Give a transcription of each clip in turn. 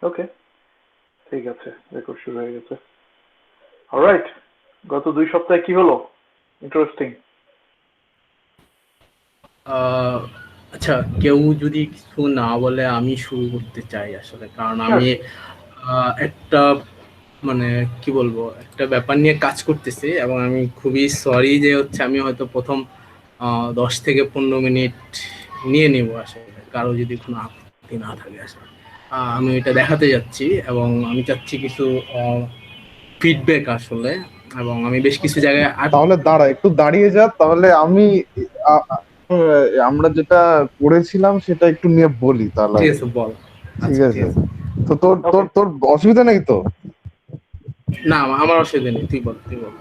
ওকে, ঠিক আছে, রেকর্ড শুরু হয়ে গেছে। অলরাইট, গত 2 সপ্তাহে কি হলো ইন্টারেস্টিং? আহ, আচ্ছা, কেউ যদি কিছু না বলে আমি শুরু করতে চাই আসলে, কারণ শিওর। আমি একটা মানে কি বলবো, একটা ব্যাপার নিয়ে কাজ করতেছি এবং আমি খুবই সরি যে হচ্ছে আমি হয়তো প্রথম 10 থেকে 15 মিনিট নিয়ে নিব আসলে, কারো যদি কোনো আপত্তি না থাকে আসলে। আমি এটা দেখাতে যাচ্ছি এবং আমি চাচ্ছি কিছু ফিডব্যাক আসলে, এবং আমি বেশ কিছু জায়গায় তাহলে দাঁড়া, একটু দাঁড়িয়ে যা, তাহলে আমি আ- আ- আমরা যেটা করেছিলাম সেটা একটু নিয়ে বলি তাহলে ঠিক আগে। আছে, বল। ঠিক আচ্ছা, ঠিক আছে, আছে। তো তোর তোর ওকে। তোর অসুবিধা নেই তো? না, আমার অসুবিধা নেই, তুই বল, তুই বল।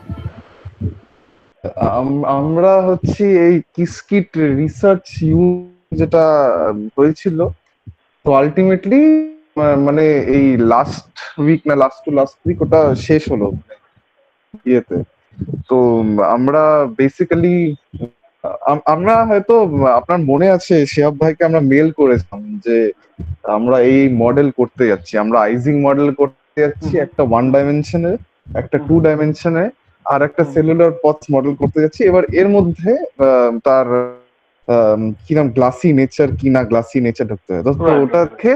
আমরা হচ্ছে এই কিসকিট রিসার্চ যেটা হয়েছিল, তো আলটিমেটলি মানে এই লাস্ট উইক না লাস্ট টু লাস্ট উইক ওটা শেষ হলো ইয়েতে। তো আমরা বেসিক্যালি আমরা হয়তো, আপনার মনে আছে শিহাব ভাইকে আমরা মেল করেছিলাম যে আমরা এই মডেল করতে যাচ্ছি, আমরা আইজিং মডেল করতে হুম যাচ্ছি, হুম একটা ওয়ান ডাইমেনশনে, একটা হুম টু ডাইমেনশনে, আর একটা হুম সেলুলার পথ মডেল করতে যাচ্ছি। এবার এর মধ্যে তার কি নাম, গ্লাসি নেচার কি না গ্লাসি নেচার ঢুকতে হয়। তো তো রাইট রাইট রাইট। ওটাকে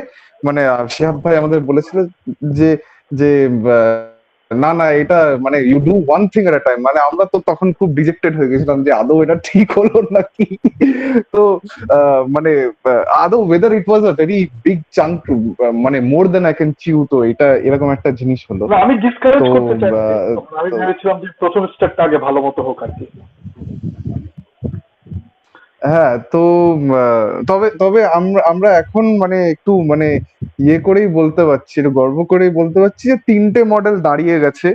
মানে শিহাব ভাই আমাদের বলেছিল যে যে না না, এটা মানে you do one thing at a time. মানে আমরা তো তখন খুব ডিজেক্টেড হয়ে গেছিলাম যে আদৌ এটা ঠিক হলো নাকি। তো মানে আদৌ weather it was a very big chunk, মানে মোর দেন আই ক্যান চিউ, তো এটা এরকম একটা জিনিস হলো। না, আমি ডিসকারেজ তো করতে চাইছি আহ, তখন, আমি তো ভেবেছিলাম যে প্রথম স্টেপটা আগে ভালো মতো হোক আর কি। হ্যাঁ, তো তবে তবে আমরা আমরা এখন মানে একটু মানে ইয়ে করেই বলতে পারছি, একটু গর্ব করেই বলতে পারছি যে 3টে মডেল দাঁড়িয়ে গেছে।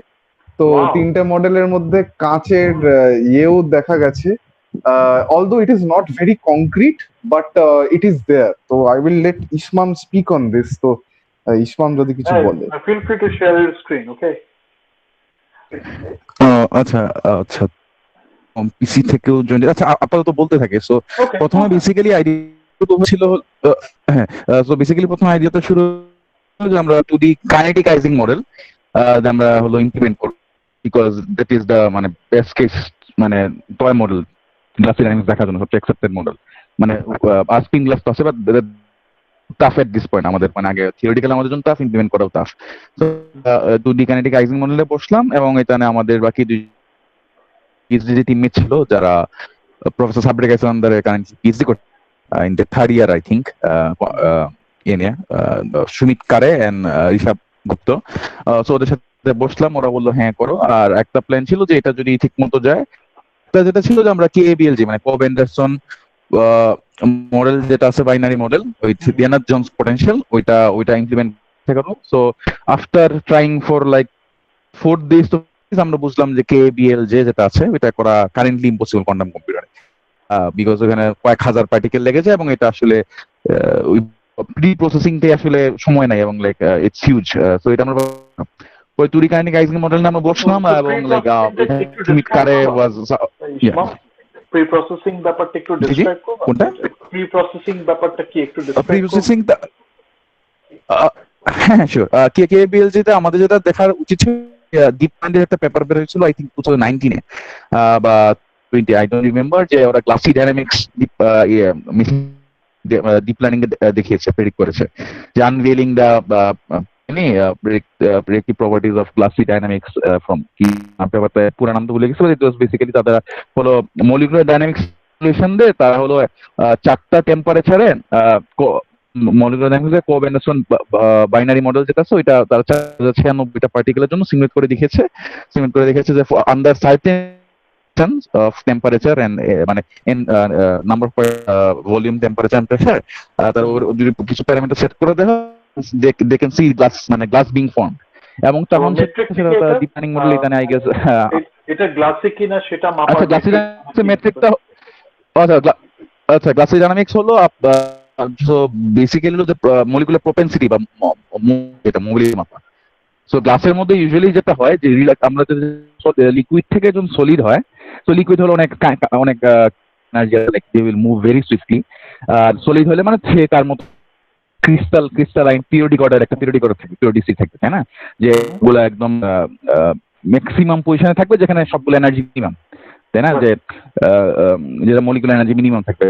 তো ওয়াও। 3টে মডেলের মধ্যে কাঁচের ইয়েও দেখা গেছে। Although it is not very concrete, but it is there. So I will let Ishmam speak on this. তো ইসমাম যদি কিছু হ্যাঁ, বলে। Feel free to share your screen, okay? আচ্ছা, আচ্ছা, পিসি থেকেও জয়েন, আচ্ছা আপাতত বলতে থাকে। সো ওকে, প্রথমে হ্যাঁ হ্যাঁ। বেসিক্যালি আইডিয়া তো ছিল, হ্যাঁ, সো বেসিক্যালি প্রথম আইডিয়াটা শুরু হলো যে আমরা 2D কাইনেটিকাইজিং মডেল আমরা হলো ইমপ্লিমেন্ট করব, বিকজ দ্যাট ইজ দ্য মানে বেস্ট কেস, মানে টয় মডেল গ্লাস ডাইনামিক্স দেখার জন্য সবচেয়ে অ্যাকসেপ্টেড মডেল। মানে আস্পিং গ্লাস তো আছে, but tough at this point আমাদের, মানে আগে থিওরিটিক্যাল আমাদের জন্য টাফ, ইমপ্লিমেন্ট করাও টাফ। তো 2D কাইনেটিকাইজিং মডেলে বসলাম এবং এখানে আমাদের বাকি দুই পিএইচডি টিমমেট ছিল যারা প্রফেসর সাব্বির গাইসের আন্ডারে কারেন্টলি পিএইচডি করছে in the third year I think, ইয়ে নিয়ে, সুমিত কারে এন্ড ঋষভ গুপ্ত। সো ওদের সাথে বসলাম, ওরা বললো হ্যাঁ করো। আর একটা প্ল্যান ছিল যে এটা যদি ঠিক মতো যায়, একটা যেটা ছিল যে আমরা কেএবিএলজি মানে কব অ্যান্ডারসন মডেল যেটা আছে, বাইনারি মডেল উইথ ডিয়ানার জোনস পটেনশিয়াল, ওইটা ওইটা ইমপ্লিমেন্ট করবো। So after trying for like 4 days তো আমরা বুঝলাম যে কেবিএল যেটা আছে ওইটা করা কারেন্টলি ইম্পসিবল কোয়ান্টাম কম্পিউটারে, বিকজ ওখানে কয়েক হাজার পার্টিকেল লেগে যায় এবং এটা আসলে ওই প্রি প্রসেসিংটাই আসলে সময় নাই এবং লাইক ইটস হিউজ। তো এটা আমরা ওই টুরি কাইনেটিক আইজিং মডেল নিয়ে আমরা বসলাম তো এবং প্রি লাইক প্রসেসিংটা কি একটু সুমিত ডিসক্রাইব কারে করবা ওয়াজ, ইসমাম? প্রি প্রসেসিং ব্যাপারটা একটু জি জি, ডিসক্রাইব করবা? কোনটা প্রি প্রসেসিং ব্যাপারটা কি একটু প্রি ডিসক্রাইব করবা? প্রসেসিং? হ্যাঁ শিওর। কেবিএলজি তে আমাদের যেটা দেখার উচিত ছিল, ডিপ মাইন্ডের একটা পেপার বের হয়েছিল আই থিঙ্ক 2019-এ বা 20, আই ডোন্ট রিমেম্বার, যে ওরা গ্লাসি ডাইনামিক্স ডিপ লার্নিং দেখিয়েছে, প্রেডিক্ট করেছে যে unveiling the predictive properties of glassy dynamics from কি পেপারটা পুরো নাম তো ভুলে গেছি। ইট ওয়াজ বেসিক্যালি তারা হলো মলিকুলার ডাইনামিক্স সলিউশন দিয়ে তারা হলো 4টা টেম্পারেচারে মলিকুলার ডাইনামিক্সের কোব অ্যান্ডারসন বাইনারি মডেল যেটা আছে ওইটা তারা 4096টা পার্টিকেলের জন্য সিমুলেট করে দেখেছে যে under certain of temperature and মানে in number of volume, temperature and pressure, তার যদি কিছু প্যারামিটার সেট করে দেওয়া, they can see glass মানে glass being formed, এবং তো তখন মেট্রিক সেটা থেকে এটা ডিপ লার্নিং মডেল এখানে আই গেস। এটা গ্লাসে কিনা সেটা মাপার আচ্ছা, গ্লাসি মেট্রিক মেট্রিকটা, আচ্ছা আচ্ছা, গ্লাসি ডাইনামিক্স হলো বেসিক্যালি হলো মলিকুলার প্রপেন্সিটি বা এটা মোবিলিটি মাপা। সো গ্লাসের মধ্যে ইউজুয়ালি যেটা হয় যে আমরা লিকুইড থেকে যখন সলিড হয়, তো লিকুইড হলো অনেক অনেক energy, like they will move very swiftly. আর সলিড হলে মানে সে তার মতো ক্রিস্টালাইন পিরিয়ডিক অর্ডার একটা পিরিয়ডিক অর্ডার থাকবে, পিরিয়ডিসি থাকবে, তাই না? যে গুলো একদম ম্যাক্সিমাম পজিশনে থাকবে, যেখানে সবগুলো এনার্জি মিনিমাম, তাই না? যে যেটা মলিকুলার এনার্জি মিনিমাম থাকবে,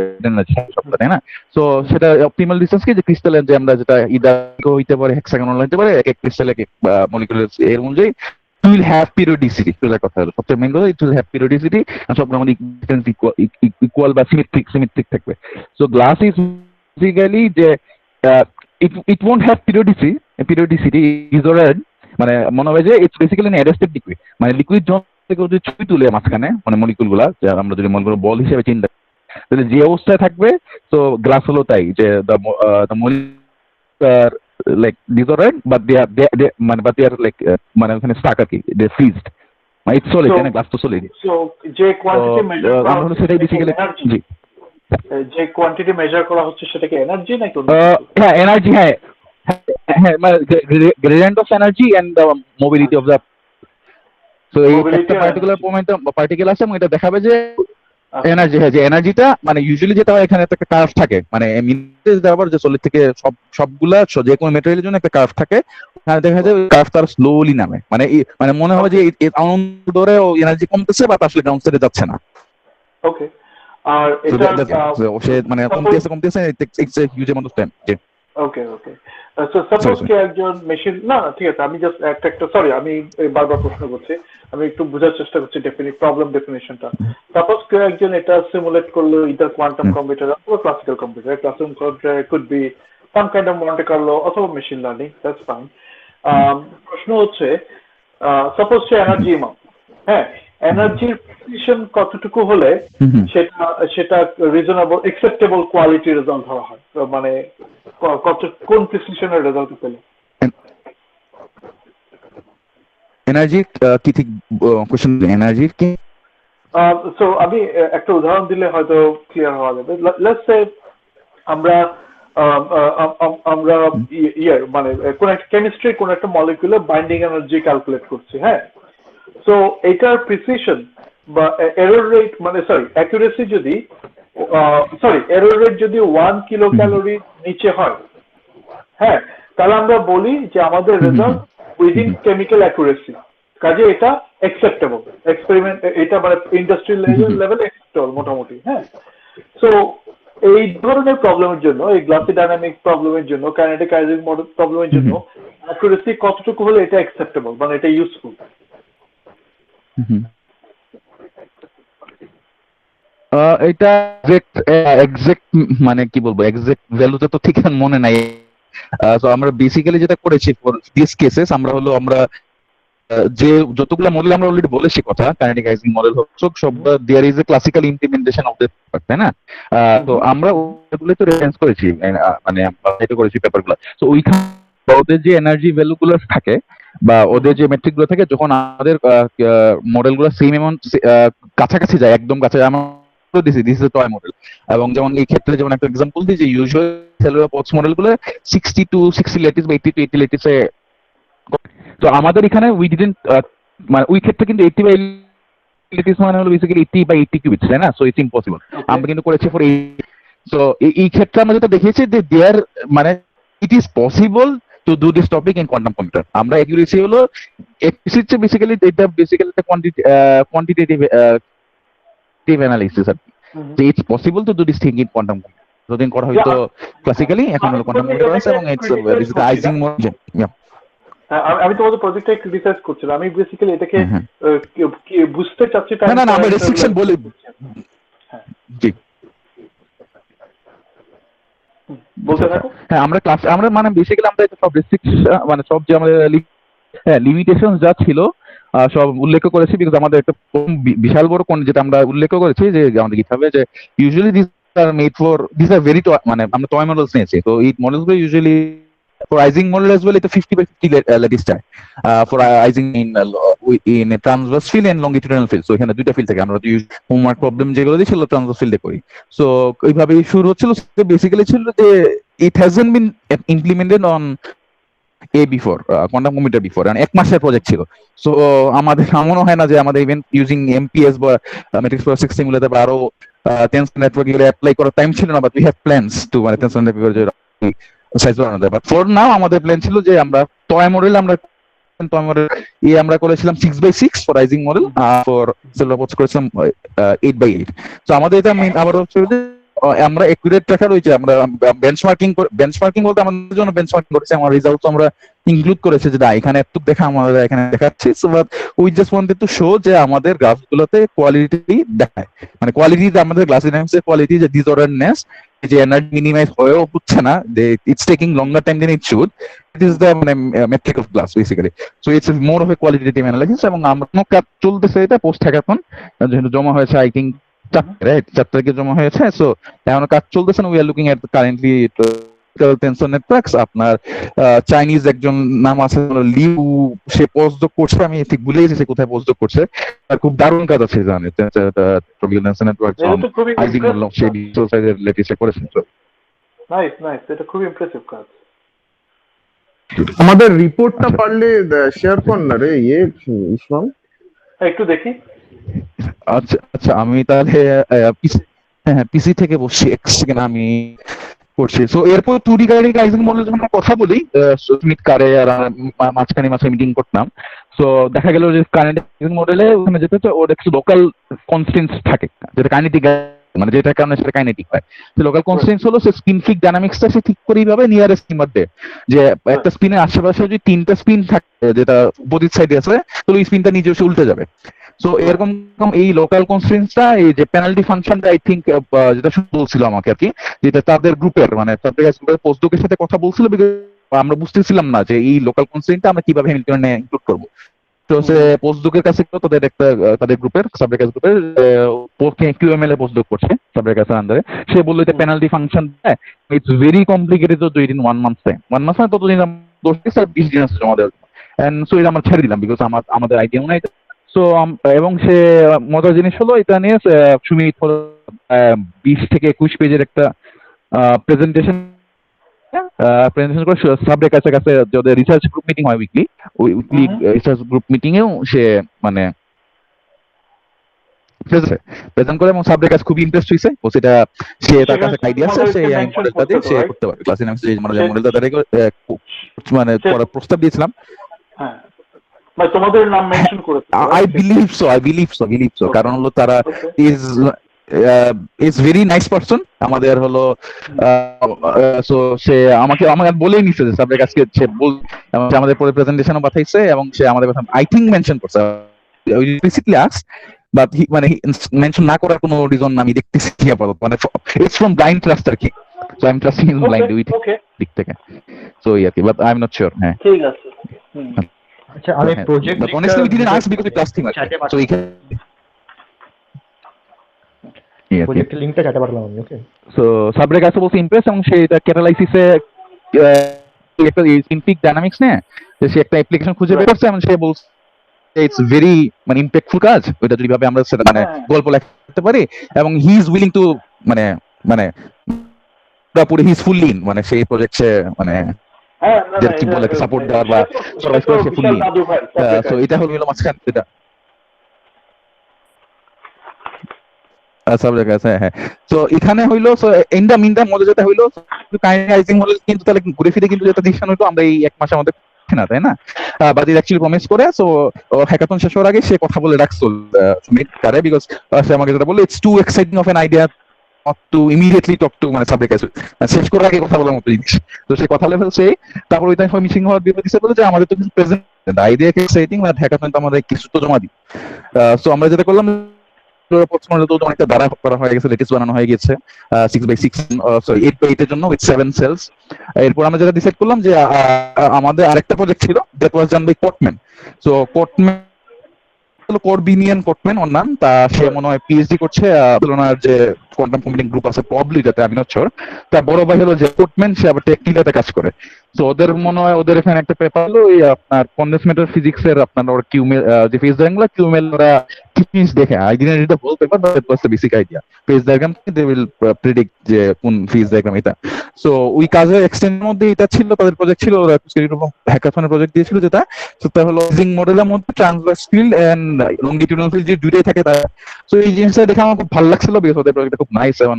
সবটা, তাই না? সো সেটা অপটিমাল ডিসটেন্স কি, যে ক্রিস্টালের যে আমরা যেটা ইদার হইতে পারে, হেক্সাগোনাল হইতে পারে, এক এক ক্রিস্টাল এক এক মলিকুলার এর অনুযায়ী it will have periodicity. কথা হলো সবচেয়ে মেইন কথা, it will have periodicity, and সব আমাদের ইকুয়াল বা সিমেট্রিক থাকবে। সো গ্লাস ইজ বেসিক্যালি যে it won't have periodicity is already, মানে মনে হয় যে it's basically an adjusted liquid, মানে লিকুইড যখন থেকে যদি ছবি তুলে মাঝখানে, মানে মলিকুল গুলা, যে আমরা যদি মনে করো বল হিসেবে চিন্তা, তাহলে যে অবস্থায় থাকবে, তো গ্লাস হলো তাই, যে the molecular like disordered, but they are like মানে ওখানে stuck আর কি, they freezed, মানে it's solid, না গ্লাস তো solid। সো যে কোয়ান্টিটি মেজার করা হচ্ছে সেটাই বেসিক্যালি, জি, যে কোয়ান্টিটি মেজার করা হচ্ছে সেটা কি এনার্জি নাকি হ্যাঁ এনার্জি, হ্যাঁ মানে gradient of energy and the mobility of the, so এই একটা পার্টিকুলার মোমেন্টাম পার্টিকেল আছে, এবং এটা দেখাবে যে এনার্জি, হ্যাঁ, যে এনার্জিটা মানে ইউজুয়ালি যেটা হয়, এখানে একটা কার্ভ থাকে, মানে এমনিতে আবার যে সলিড থেকে সবগুলা যে কোনো ম্যাটেরিয়ালের জন্য একটা কার্ভ থাকে, ওখানে দেখা যায় কার্ভ তার স্লোলি নামে, মানে মানে মনে হবে যে আনন্দ ধরে ও এনার্জি কমতেছে, বা আসলে গ্রাউন্ড স্টেটে যাচ্ছে না। ওকে, আর এটা সে মানে কমতেছে it's a huge amount of time. Okay okay, so suppose কি একজন মেশিন, না ঠিক আছে, আমি জাস্ট একটা সরি, আমি বারবার প্রশ্ন করছি, আমি একটু বোঝার চেষ্টা করছি প্রবলেম ডেফিনিশনটা। সাপোজ কেউ একজন এটা সিমুলেট করলো, ইদার কোয়ান্টাম কম্পিউটার অথবা classical computer, classical computer could be some kind of Monte Carlo অথবা মেশিন লার্নিং, দ্যাটস ফাইন। প্রশ্ন হচ্ছে সাপোজ সে এনার্জি এমাউন্ট, হ্যাঁ, এনার্জির প্রিসিশন কতটুকু হলে সেটা রিজনেবল অ্যাকসেপ্টেবল কোয়ালিটি রেজাল্ট ধরা হয়, মানে কোন প্রিসিশনের রেজাল্ট পেলে? এনার্জি কি ঠিক কোশ্চেন, এনার্জি কি? সো আমি একটা উদাহরণ দিলে হয়তো ক্লিয়ার হওয়া যাবে। লেটস সে আমরা মানে কোন একটা কেমিস্ট্রি কোন একটা মলিকুলার বাইন্ডিং এনার্জি ক্যালকুলেট করছি, হ্যাঁ। সো এটার প্রিসিশন বা এরর রেট, মানে সরি অ্যাকুরেসি যদি এরর রেট যদি 1 কিলো ক্যালোরি নিচে হয়, হ্যাঁ, তাহলে আমরা বলি যে আমাদের রেজাল্ট উইদিন কেমিক্যাল অ্যাকুরেসি, কাজে এটা অ্যাকসেপ্টেবল এক্সপেরিমেন্ট, এটা মানে ইন্ডাস্ট্রিয়াল লেভেল অ্যাকসেপ্টেবল মোটামুটি, হ্যাঁ। সো এই ধরনের প্রবলেমের জন্য, এই গ্লাসি ডাইনামিক প্রবলেমের জন্য, কাইনেটিক আইজিং মডেল প্রবলেমের জন্য অ্যাকুরেসি কতটুকু হলে এটা অ্যাকসেপ্টেবল, মানে এটা ইউজফুল? এটা এক্সাক্ট মানে কি বলবো, এক্সাক্ট ভ্যালুটা তো ঠিক মনে নাই। তো আমরা বেসিক্যালি যেটা করেছি ফর দিস কেসেস, আমরা যে যতগুলো মডেল আমরা অলরেডি বলেছি কথা, কাইনেটিক আইজিং মডেল হোক সব, there is a classical implementation of that, তাই না? তো আমরা ওগুলো তো রেফারেন্স করেছি, মানে এটা করেছি পেপারগুলো। তো ওইখানে ওদের যে এনার্জি ভ্যালু গুলো থাকে বা ওদের যে মেট্রিক গুলো থাকে, যখন আমাদের মডেল গুলো সেম অ্যামাউন্ট কাছাকাছি যায়, একদম কাছে, দিস ইজ টয় মডেল। এবং যেমন এই ক্ষেত্রে যেমন একটা এক্সাম্পল দিই, যে ইউজুয়াল সেলুলার পক্স মডেল গুলো 60 to 60 ল্যাটিস বা 80 to 80 ল্যাটিসে। তো আমাদের এখানে উই ডিডন্ট, মানে ওই ক্ষেত্রে কিন্তু 80 বাই ল্যাটিস মানে হলো বেসিক্যালি 80 বাই 80 কিউবিটস, তাই না? So it's impossible. আমরা কিন্তু করেছি ফর সো এই ক্ষেত্রে আমরা যেটা দেখিয়েছি যে দেয়ার মানে it is possible to do this topic in quantum computer. আমরা অ্যাকুরেসি হলো বেসিক্যালি এটা বেসিক্যালি একটা কোয়ান্টিটেটিভ অ্যানালিসিস আর কি। It's possible to do this thing in quantum computer. যতদিন করা হয়তো ক্লাসিক্যালি, এখন হলো কোয়ান্টাম কম্পিউটার আছে, এবং ইটস আইজিং মডেল। আমি তোমাদের প্রজেক্টটা ক্রিটিসাইজ করছিলাম, আমি বেসিক্যালি এটাকে বুঝতে চাচ্ছি। না আমরা রেস্ট্রিকশন বলি, জি বলতে থাকো। হ্যাঁ, আমরা মানে বেসিক্যালি আমরা সব রেস্ট্রিকশন, মানে সব যে আমাদের লিমিটেশন যা ছিল সব উল্লেখ করেছি, বিকজ আমাদের একটা বিশাল বড় কোন যেটা আমরা উল্লেখ করেছি, যে আমাদের কি হবে যে usually this are made for, this are very, মানে আমরা টয় মডেলস নিয়েছি। তো এই মডেলসগুলো usually for Ising model as well, it's a 50 by 50 lattice tie for Ising in a transverse field and longitudinal field. So এখানে দুইটা field থাকে। আমরা হোমওয়ার্ক প্রবলেম যেগুলো দিই সেগুলো ট্রান্সভার্স ফিল্ডে করি। সো এইভাবেই শুরু হচ্ছিল। বেসিক্যালি ছিল যে it hasn't been implemented on before quantum computer before, and 1 মাসের প্রজেক্ট ছিল। সো আমাদের মনে হয় না যে আমাদের ইভেন ইউজিং MPS বা ম্যাট্রিক্স প্রসেস সিমুলেটর বা আরো টেনসর নেটওয়ার্ক এগুলো অ্যাপ্লাই করার টাইম ছিল না, but we have plans two, মানে টেনসর নেটওয়ার্ক সাইজ বাড়ানো যায়। বাট ফর নাও আমাদের প্ল্যান ছিল যে আমরা টয় মডেল আমরা করেছিলাম 6x6 for rising model, for silver ports করেছিলাম 8x8। তো আমাদের এটা মেইন আবার হচ্ছে যে আমরা একুরেট রাখার ওই যে আমরা বেঞ্চমার্কিং বলতে আমাদের জন্য বেঞ্চমার্কিং করেছি, আমার রেজাল্ট আমরা ইনক্লুড করেছে যে এখানে একটু দেখা আমরা এখানে দেখাচ্ছি। So but we just wanted to show যে আমাদের গ্রাফগুলোতে কোয়ালিটি দেখায়, মানে কোয়ালিটি আমাদের গ্লাস ডাইনামিক্স এর কোয়ালিটি যে ডিসঅর্ডারনেস, যে এনার্জি মিনিমাইজ হয়েও হচ্ছে না, যে it's taking longer time than it should, it is the মানে metric of glass basically. So it's more of a qualitative analysis. এবং আমরা কাজ চলতেছে এটা পোস্ট হ্যাকাথন, যেহেতু জমা হয়েছে আই থিঙ্ক 4 তারিখে জমা হয়েছে। সো এখন কাজ চলতেছে, we are looking at currently tensor networks. আপনার চাইনিজ একজন নাম আছে লিউ, সে পোস্টডক করছে, আমি ঠিক ভুলে গেছি সে কোথায় পোস্টডক করছে, আর খুব দারুণ কাজ আছে জানে tensor networks on ageing model, সেই ডিজিটাল সাইজের লেটেস্টে করেছেন। নাইস, এটা খুব ইমপ্রেসিভ কাজ। আমাদের রিপোর্টটা পারলে শেয়ার কর না রে ইসলাম, একটু দেখি। আচ্ছা আমি তাহলে পিসি থেকে বসছি, এক সেকেন্ড আমি করছি। সো এরপর 2D গাইডিং মডেল যখন কথা বলি, সুমিত কারে আর মাঝখানে মিটিং করতাম। সো দেখা গেল যে কারেন্ট মডেলে ওখানে যেটা হচ্ছে ওর একটু লোকাল কনস্ট্যান্টস থাকে, যেটা কাইনেটিক, মানে যেটা কারণে সেটা কাইনেটিক হয়। লোকাল কনস্ট্যান্টস হলো সে স্পিন ফিক ডাইনামিক্সটা সে ঠিক করেই ভাবে নিয়ারেস্ট স্পিনার দেয়, যে একটা স্পিনের আশেপাশে যদি 3টা স্পিন থাকে যেটা অপোজিট সাইডে আছে, তাহলে ওই স্পিনটা নিজে এসে উল্টে যাবে। সো এরকম এই লোকাল কনস্ট্রেন্টসটা, এই যে পেনাল্টি ফাংশনটা আই থিঙ্ক যেটা বলছিল আমাকে আর কি, যেটা তাদের গ্রুপের মানে তাদের পোস্টডকের সাথে কথা বলছিল, আমরা বুঝতেছিলাম না যে এই লোকাল কনস্ট্রেন্টটা আমরা কিভাবে হ্যামিল্টনে ইনক্লুড করবো। তো সে পোস্টডকের কাছে তাদের একটা তাদের গ্রুপের সাবরেকাস গ্রুপের কিউএমএল এ পোস্টডক করছে সাবরেকাসের আন্ডারে, সে বললো যে penalty function it's very complicated to do it in 1 month time. 1 month মানে ততদিন 20 দিন আছে জমা দেওয়ার। এন্ড সো এটা আমরা ছেড়ে দিলাম, বিকজ আমাদের আইডিয়া নাই। সো এবং সে মজার জিনিস হলো এটা নিয়ে সুমিত 20 থেকে 21 পেজের একটা প্রেজেন্টেশন করে সাবরেকাসের কাছে যাদের রিসার্চ গ্রুপ মিটিং হয় উইকলি, ওই উইকলি রিসার্চ গ্রুপ মিটিং এও সে মানে প্রেজেন্ট করে, এবং সাবরেকাস খুবই ইন্টারেস্ট হইছে। ও সেটা সে তার কাছে আইডিয়া আছে, সে এই মডেলটা দিয়ে সে করতে পারে। ক্লাস নাম যে মডেলটা তারে মানে করার প্রস্তাব দিয়েছিলাম। হ্যাঁ, মানে তোমাদের নাম মেনশন করেছে। I believe so কারণ হলো তারা is very nice person আমাদের হলো। সো সে আমাকে বলেই নিছে যে সাবজেক্ট আজকে সে আমাদের পরে প্রেজেন্টেশনও পাঠাইছে, এবং সে আমাদের কথা আই থিঙ্ক মেনশন করছে, বেসিক্যালি আস বাট মানে মেনশন না করার কোনো রিজন আমি দেখতেছি আপাতত, মানে ইটস ফ্রম ব্লাইন্ড ট্রাস্ট আর কি। So I am trusting in blind দিক থেকে। সো আর কি, but I am not sure. হ্যাঁ ঠিক আছে। আচ্ছা, আমি project but honestly we didn't ask because we trust him, so he can প্রজেক্টের লিংকটা চাইতে পারলাম আমি। ওকে, সো সাবরেকাস বলতে ইমপ্রেস, এবং সে এটা ক্যাটালাইসিসে একটা ইনপিক ডাইনামিক্স নিয়ে সে একটা অ্যাপ্লিকেশন খুঁজে বের করছে, এবং সে বলছে ইটস ভেরি মানে ইমপ্যাক্টফুল কাজ, ওইটা যদি ভাবে আমরা সেটা মানে গল্প লিখতে পারি, এবং হি ইজ উইলিং টু মানে পুরোপুরি হি ইজ ফুললি ইন, মানে সেই প্রজেক্টে মানে কি বলে সাপোর্ট দেওয়ার বা সবাই সে ফুললি। সো এটা হলো মাঝখান এটা হ্যাঁ। তো এখানে হইলো in the mean the model যেটা হইলো কাইনেটিক মডেল, কিন্তু তাহলে ঘুরে ফিরে কিন্তু যেটা ডিসিশন হইতো আমরা এই 1 মাসের মধ্যে না, তাই না? বাট ইট অ্যাকচুয়ালি প্রমিস করে। সো হ্যাকাথন শেষ হওয়ার আগে সে কথা বলে রাখছিল সুমিত কারে, বিকজ সে আমাকে যেটা বললো it's too exciting of an idea not to immediately talk to মানে সাবজেক্ট আছে, শেষ করার আগে কথা বলার মতো জিনিস। তো সে কথা লেভেল সেই তারপর ওই টাইম মিটিং হওয়ার বিপরীতে সে বলে যে আমাদের তো কিছু প্রেজেন্ট আইডিয়া কি এক্সাইটিং, বাট হ্যাকাথন তো আমাদের কিছু তো জমা দিই। সো আমরা যেটা করলাম অনেকটা দ্বারা করা হয়ে গেছে, লেটেস্ট বানানো হয়ে গেছে 6x6 সরি 8x8 এর জন্য উইথ 7 সেলস। এরপর আমরা যেটা ডিসাইড করলাম যে আমাদের আরেকটা প্রজেক্ট ছিল that was done by Kottmann. So Kottmann Korbinian Kottmann ওর নাম, তা সে মনে হয় পিএইচডি করছে তুলনার যে কোয়ান্টাম কম্পিউটিং গ্রুপ আছে প্রবলি, যাতে আমি নট শিওর। তার বড় ভাই হলো যে কোটম্যান, সে আবার টেকনিক্যালে কাজ করে। তো ওদের মনে হয় ওদের এখানে একটা পেপার হলো ওই আপনার কন্ডেন্স ম্যাটার ফিজিক্স এর আপনার ওরা কিউমেল যে ফেজ ডায়াগ্রাম কিউমেল ওরা জিনিস দেখে I didn't read the whole paper but it was the basic idea phase diagram they will predict যে কোন ফেজ ডায়াগ্রাম এটা। সো ওই কাজের এক্সটেন্ডের মধ্যে এটা ছিল, তাদের প্রজেক্ট ছিল, ওরা হ্যাকাথনের প্রজেক্ট দিয়েছিল, যেটা সেটা হলো রাইজিং মডেলের মধ্যে ট্রান্সভার্স ফিল্ড এন্ড লংগিটিউডাল ফিল্ড যে দুইটাই থাকে তার। সো এই জিনিসটা দেখে আমার খুব ভালো লাগছিল বিকজ ওদের প্রজেক্টটা খুব নাইস এবং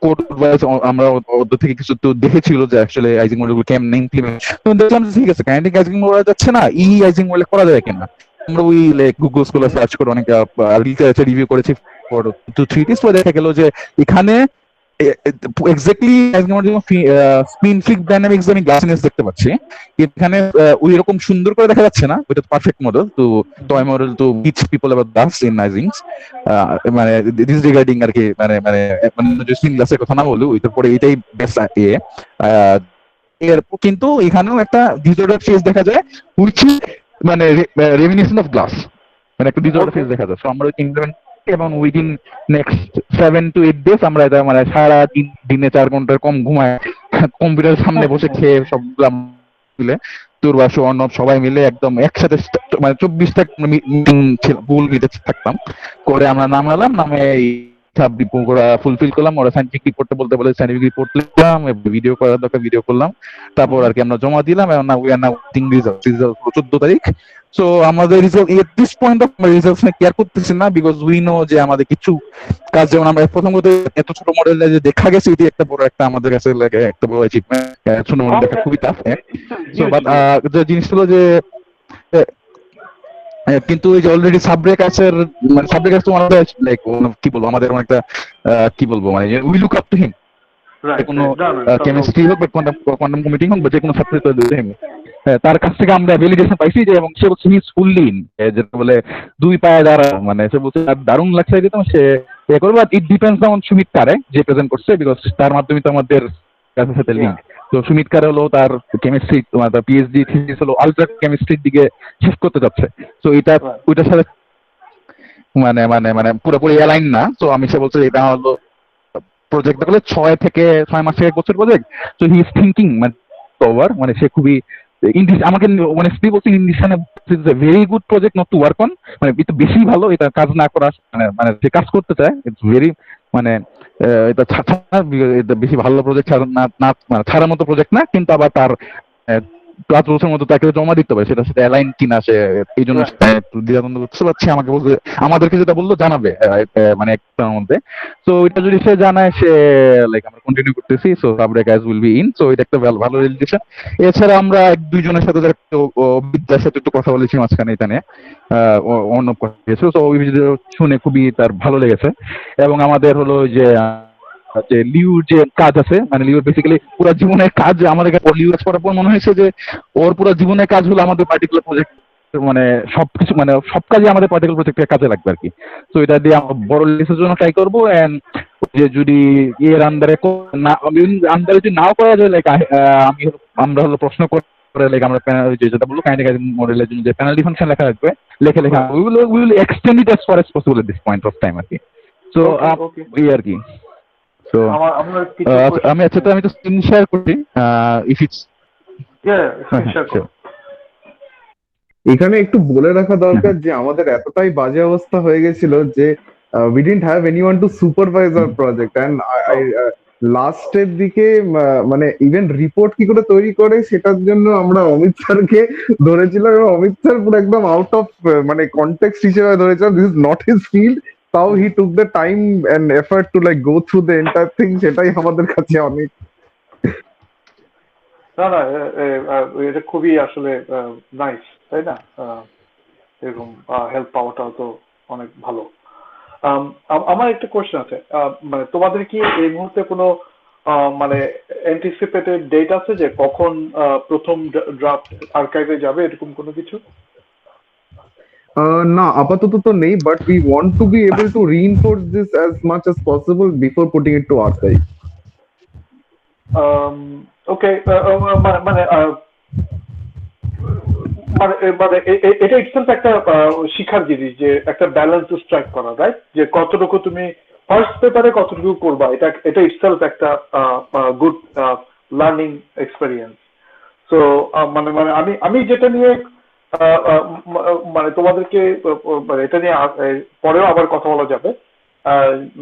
কোড ওয়াইজ আমরা ওদের থেকে কিছু তো দেখেছিল যে অ্যাকচুয়ালি আইজিং মডেল কেমন ইমপ্লিমেন্ট। তো দেখলাম যে ঠিক আছে কাইনেটিক আইজিং মডেল যাচ্ছে না, আইজিং মডেল করা যায় কিনা। আমরা ওই লাইক গুগল স্কলার সার্চ করে অনেক লিটারেচার রিভিউ করেছি ফর 2-3 days, তো দেখা গেল যে এখানে এক্স্যাক্টলি স্পিন ফ্লিক ডাইনামিক্স আমি গ্লাসিনেস দেখতে পাচ্ছি, এখানে ওই রকম সুন্দর করে দেখা যাচ্ছে না, ওইটা perfect model to toy model to teach people about glass in Isings, মানে দিস রিগার্ডিং আর কি, মানে মানে মানে যে স্পিন গ্লাসের কথা না বলি ওইটার পরে এটাই বেস্ট ইয়ে। এর কিন্তু এখানেও একটা ডিসঅর্ডার ফেজ দেখা যায় হুইচ মানে রেমিনিসেন্ট অফ গ্লাস, মানে একটা ডিসঅর্ডার ফেজ দেখা যায়। সো আমরা ইমপ্লিমেন্ট এবং উইদিন নেক্সট 7 to 8 days আমরা এটা মানে সারা দিনে 4 ঘন্টার কম ঘুমায় কম্পিউটারের সামনে বসে খেয়ে সবগুলা মিলে দুর্বাসু অর্ণব সবাই মিলে একদম একসাথে মানে 24টা মিটিং ছিল, গুগল মিটে থাকতাম করে আমরা নামালাম, নামে সব রিপোর্ট ফুলফিল করলাম। ওরা সাইন্টিফিক রিপোর্টটা বলতে বলে সাইন্টিফিক রিপোর্ট লিখলাম, ভিডিও করার দরকার ভিডিও করলাম, তারপর আর কি আমরা জমা দিলাম এবং we are now waiting result 14 তারিখ। সো আমাদের result at this point of results নিয়ে কেয়ার করতেছি না বিকজ উই নো যে আমাদের কিছু কাজ যেমন আমরা প্রথম কথা এত ছোট মডেল যে দেখা গেছে এটি একটা বড় একটা আমাদের কাছে লাগে একটা বড় অ্যাচিভমেন্ট, ছোট মডেল দেখা খুবই টাফ। সো বাট যে জিনিস হলো যে কিন্তু এই যে অলরেডি সাবরেক আছে, মানে সাবরেক আছে আমাদের লাইক কি বলবো আমাদের একটা কি বলবো মানে we look up to him, কোনো কেমিস্ট্রি হোক বা কোয়ান্টাম কম্পিউটিং হোক বা যে কোনো সাবজেক্ট তার কাছ থেকে আমরা ভ্যালিডেশন পাইছি যে, এবং সে বলছে হি ইজ ফুললি ইন, যেটা বলে 2 পায়ে দাঁড়া, মানে সে বলছে দারুণ লাগছে দিতাম সে এ করবে। But it depends on Sumit কারে যে প্রেজেন্ট করছে বিকজ তার মাধ্যমে তো আমাদের কাছে সাথে লিঙ্ক। তো সুমিত কারে হলো তার কেমিস্ট্রি তার পিএইচডি থিসিস হলো আলট্রা কেমিস্ট্রির দিকে শিফট করতে যাচ্ছে। তো এটা ওইটার সাথে মানে মানে মানে পুরোপুরি অ্যালাইন না। তো আমি সে বলছে এটা হলো প্রজেক্ট বলে 6 মাস থেকে 1 বছর প্রজেক্ট। তো হি ইজ থিঙ্কিং মানে ওভার, মানে সে খুবই আমাকে মানে স্ত্রী বলছে ইন্ডিশনে very good project not to work on, মানে একটু বেশি ভালো এটা কাজ না করা, মানে মানে যে কাজ করতে চায় ইটস ভেরি মানে এটা এটা বেশি ভালো প্রজেক্ট না মানে ছাড়ার মতো প্রজেক্ট না, কিন্তু আবার তার 5 বছর মতো তাকে জমা দিতে হবে, সেটা সেটা অ্যালাইন কিনা সে এই জন্য দ্বিধাদ্বন্দ্ব করতে পারছি। আমাকে বলতে আমাদেরকে যেটা বললো জানাবে মানে একটার মধ্যে। তো এটা যদি সে জানায় সে লাইক আমরা কন্টিনিউ করতেছি। সো সাবরেক as will be in, so এটা একটা ভালো রিলেশন। এছাড়া আমরা 1-2 জনের সাথে বিদ্যার সাথে একটু কথা বলেছি মাঝখানে এটা নিয়ে, অন্য তো ওই ভিডিও শুনে খুবই তার ভালো লেগেছে। এবং আমাদের হলো যে যে লিউর যে কাজ আছে, মানে লিউর বেসিক্যালি পুরো জীবনের কাজ আমাদের লিউ করার পর মনে হয়েছে যে ওর পুরো জীবনের কাজ হলো আমাদের পার্টিকুলার প্রজেক্ট, মানে সবকিছু মানে সব কাজে আমাদের পার্টিকুলার প্রজেক্টের কাজে লাগবে আর কি। তো এটা দিয়ে আমরা বড় লিস্টের জন্য ট্রাই করবো। এন্ড যে যদি এর আন্ডারে না আন্ডারে যদি নাও করা যায় লাইক আমরা হলো প্রশ্ন করে লাইক আমরা যেটা বলবো কাইনেটিক মডেলের জন্য যে পেনাল্টি ফাংশন লেখা লাগবে লেখা we will extend it as far as possible at this point of time আর কি। সো এই আর কি। So, আমি আচ্ছা তো আমি তো স্ক্রিন শেয়ার করি ইফ ইটস এখানে একটু বলে রাখা দরকার যে আমাদের এতটাই বাজে অবস্থা হয়ে গেছিল যে we didn't have anyone to supervise our project and I লাস্টের দিকে মানে ইভেন রিপোর্ট কি করে তৈরি করে সেটার জন্য আমরা অমিত স্যারকে ধরেছিলাম এবং অমিত স্যার পুরো একদম আউট অফ মানে কনটেক্সট হিসেবে ধরেছিলাম, this is not his field, তাও he took the time and effort to like go through the entire thing, সেটাই আমাদের কাছে অনেক। না না এটা খুবই আসলে নাইস, তাই না? এরকম হেল্প পাওয়াটাও তো অনেক ভালো। আমার একটা কোয়েশ্চেন আছে, মানে তোমাদের কি এই মুহূর্তে কোনো মানে অ্যান্টিসিপেটেড ডেট আছে যে কখন প্রথম ড্রাফট আর্কাইভে যাবে, এরকম কোনো কিছু? না আপাতত তো নেই, but we want to be able to reinforce this as much as possible before putting it to archive. Okay, মানে মানে এটা ইটসেলফ একটা শিখার জিনিস যে একটা ব্যালেন্স স্ট্রাইক করা, রাইট? যে কতটুকু তুমি ফার্স্ট পেপারে কতটুকু করবা, এটা ইটসেলফ একটা গুড লার্নিং এক্সপেরিয়েন্স। সো মানে মানে আমি যেটা নিয়ে মানে তোমাদেরকে মানে এটা নিয়ে পরেও আবার কথা বলা যাবে।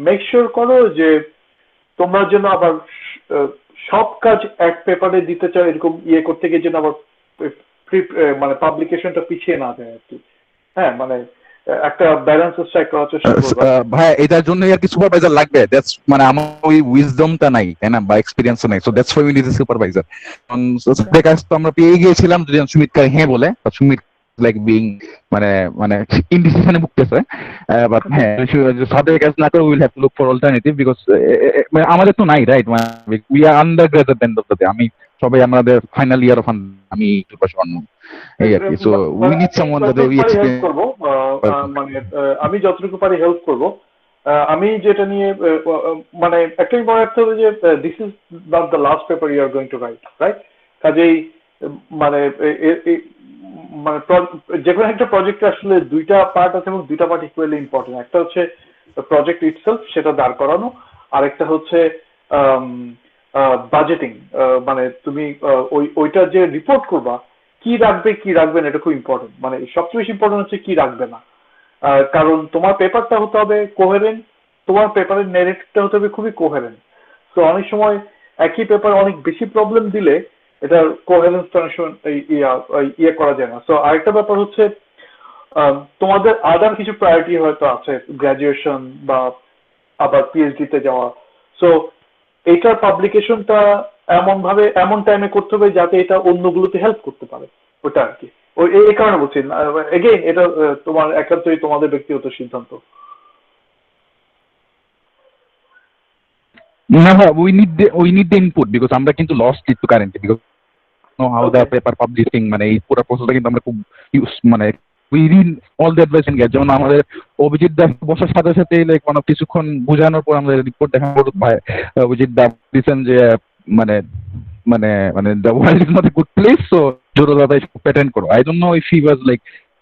মেক শিওর করো যে তোমরা যেন আবার সব কাজ এক পেপারে দিতে চাও, এরকম করতে গিয়ে যেন আবার মানে পাবলিকেশনটা পিছিয়ে না যায় আর কি। হ্যাঁ, মানে একটা ব্যালেন্স স্ট্রাইক করার চেষ্টা করবো। ভাই এটার জন্য আর কি সুপারভাইজার লাগবে, দ্যাটস মানে আমার ওই উইজডমটা নাই তাই না, বা এক্সপিরিয়েন্সও নাই, so that's why we need a supervisor. কাজ তো আমরা পেয়ে গিয়েছিলাম যদি সুমিত কার হ্যাঁ বলে, সুমিত লাইক বিং মানে মানে ইনডিসিশনে ভুগতেছে, বাট হ্যাঁ সাদের কাজ না করে will have to look for alternative because মানে আমাদের তো নাই রাইট, মানে we are under graduate end of the day. আমি সবাই আমাদের ফাইনাল ইয়ার অফ আমি এই আর কি, so we need someone that we experience করবো মানে আমি যতটুকু পারি হেল্প করবো। আমি যেটা নিয়ে মানে একটাই মনে রাখতে হবে যে this is not the last paper you are going to write, right? কাজেই মানে মানে যে কোনো একটা প্রজেক্টে আসলে দুইটা পার্ট আছে এবং দুইটা পার্ট ইকুয়ালি ইম্পর্টেন্ট। একটা হচ্ছে প্রজেক্ট ইটসেলফ, সেটা দাঁড় করানো, আর একটা হচ্ছে বাজেটিং। মানে তুমি ওইটা যে রিপোর্ট করবা কি রাখবে কি রাখবে না, এটা খুব ইম্পর্টেন্ট। মানে সবচেয়ে বেশি ইম্পর্টেন্ট হচ্ছে কি রাখবে না, কারণ তোমার পেপারটা হতে হবে কোহেরেন্ট, তোমার পেপারের নেরেটিভটা হতে হবে খুবই কোহেরেন্ট। তো অনেক সময় একই পেপার অনেক বেশি প্রবলেম দিলে এটার কোহেরেন্সটা অনেক সময় ইয়ে করা যায় না। সো আরেকটা ব্যাপার হচ্ছে তোমাদের আদার কিছু প্রায়োরিটি হয়তো আছে, গ্রাজুয়েশন বা আবার পিএইচডি তে যাওয়া। সো এইটার পাবলিকেশনটা এমন টাইমে করতে হবে যাতে এটা অন্যগুলোতে হেল্প করতে পারে, ওটা আর কি। ওই এই কারণে বলছি, এগেইন এটা তোমার একান্তই তোমাদের ব্যক্তিগত সিদ্ধান্ত। না ভাই, we need the input because আমরা কিন্তু lost it currently because no how the paper publishing, মানে এই পুরো প্রসেসটা কিন্তু আমরা খুব মানে we read all the advice and get. যেমন আমাদের অভিজিৎ দা বসার সাথে সাথে লাইক কোনো কিছুক্ষণ বোঝানোর পর আমাদের রিপোর্ট দেখা হলো ভাই অভিজিৎ দা দিচ্ছেন যে মানে মানে মানে the world is not a good place, so জোরো দাদা প্যাটার্ন করো। I don't know if he was like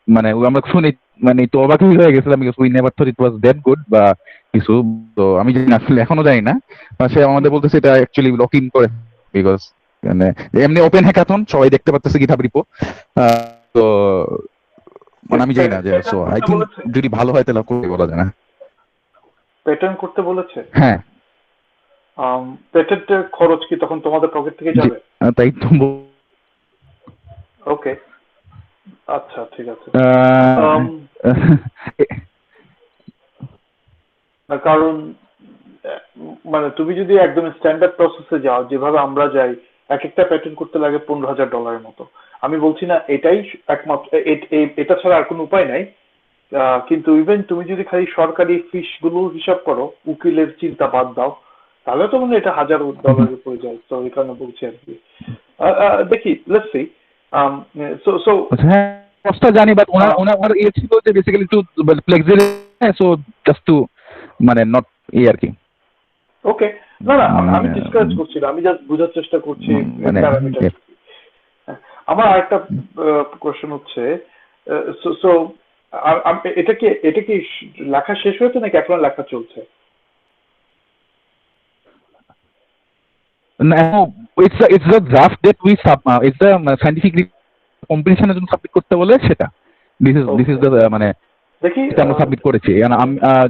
মানে আমরা শুনে মানে তো অবাক হয়ে গেছিলাম because we never thought it was that good বা কিছু। তো আমি জানি না, আসলে এখনো জানি না। সে আমাদের বলতেছে এটা অ্যাকচুয়ালি লক ইন করে বিকজ মানে এমনি ওপেন হ্যাকাথন সবাই দেখতে পাচ্ছে গিটহাব রিপো। তো মানে আমি জানি না যে, সো আই থিংক যদি ভালো হয় তাহলে করে বলা যায় না। প্যাটার্ন করতে বলেছে? হ্যাঁ। পেটেন্টের খরচ কি তখন তোমাদের পকেট থেকে যাবে? তাই তো। ওকে, আচ্ছা ঠিক আছে। কারণ মানে তুমি যদি একদম স্ট্যান্ডার্ড প্রসেসে যাও যেভাবে আমরা যাই, এক একটা প্যাটার্ন করতে লাগে $15,000 মতো। আমি বলছি না এটাই একমাত্র, এটা ছাড়া আর কোনো উপায় নাই, কিন্তু ইভেন তুমি যদি খালি সরকারি ফিস গুলো হিসাব করো, উকিলের চিন্তা বাদ দাও, তাহলে তো মনে এটা $1,000 পড়ে যায়। তো এই কারণে বলছি আর কি। দেখি, লেটস সি। সো কষ্ট জানি, বাট ওনার ইয়ে ছিল যে basically too flexible, so just to মানে নট ই আর কি। ওকে, না না আমি ডিসকাস করছি না, আমি জাস্ট বোঝার চেষ্টা করছি প্যারামিটার। আমার আরেকটা কোশ্চেন হচ্ছে, সো এটা কি লেখা শেষ হয়েছে নাকি এখন লেখা চলছে? No, it's the draft that we it's the scientific কম্পিটিশনের জন্য সাবমিট করতে বলে সেটা। This is the মানে দেখি আমরা সাবমিট করেছি।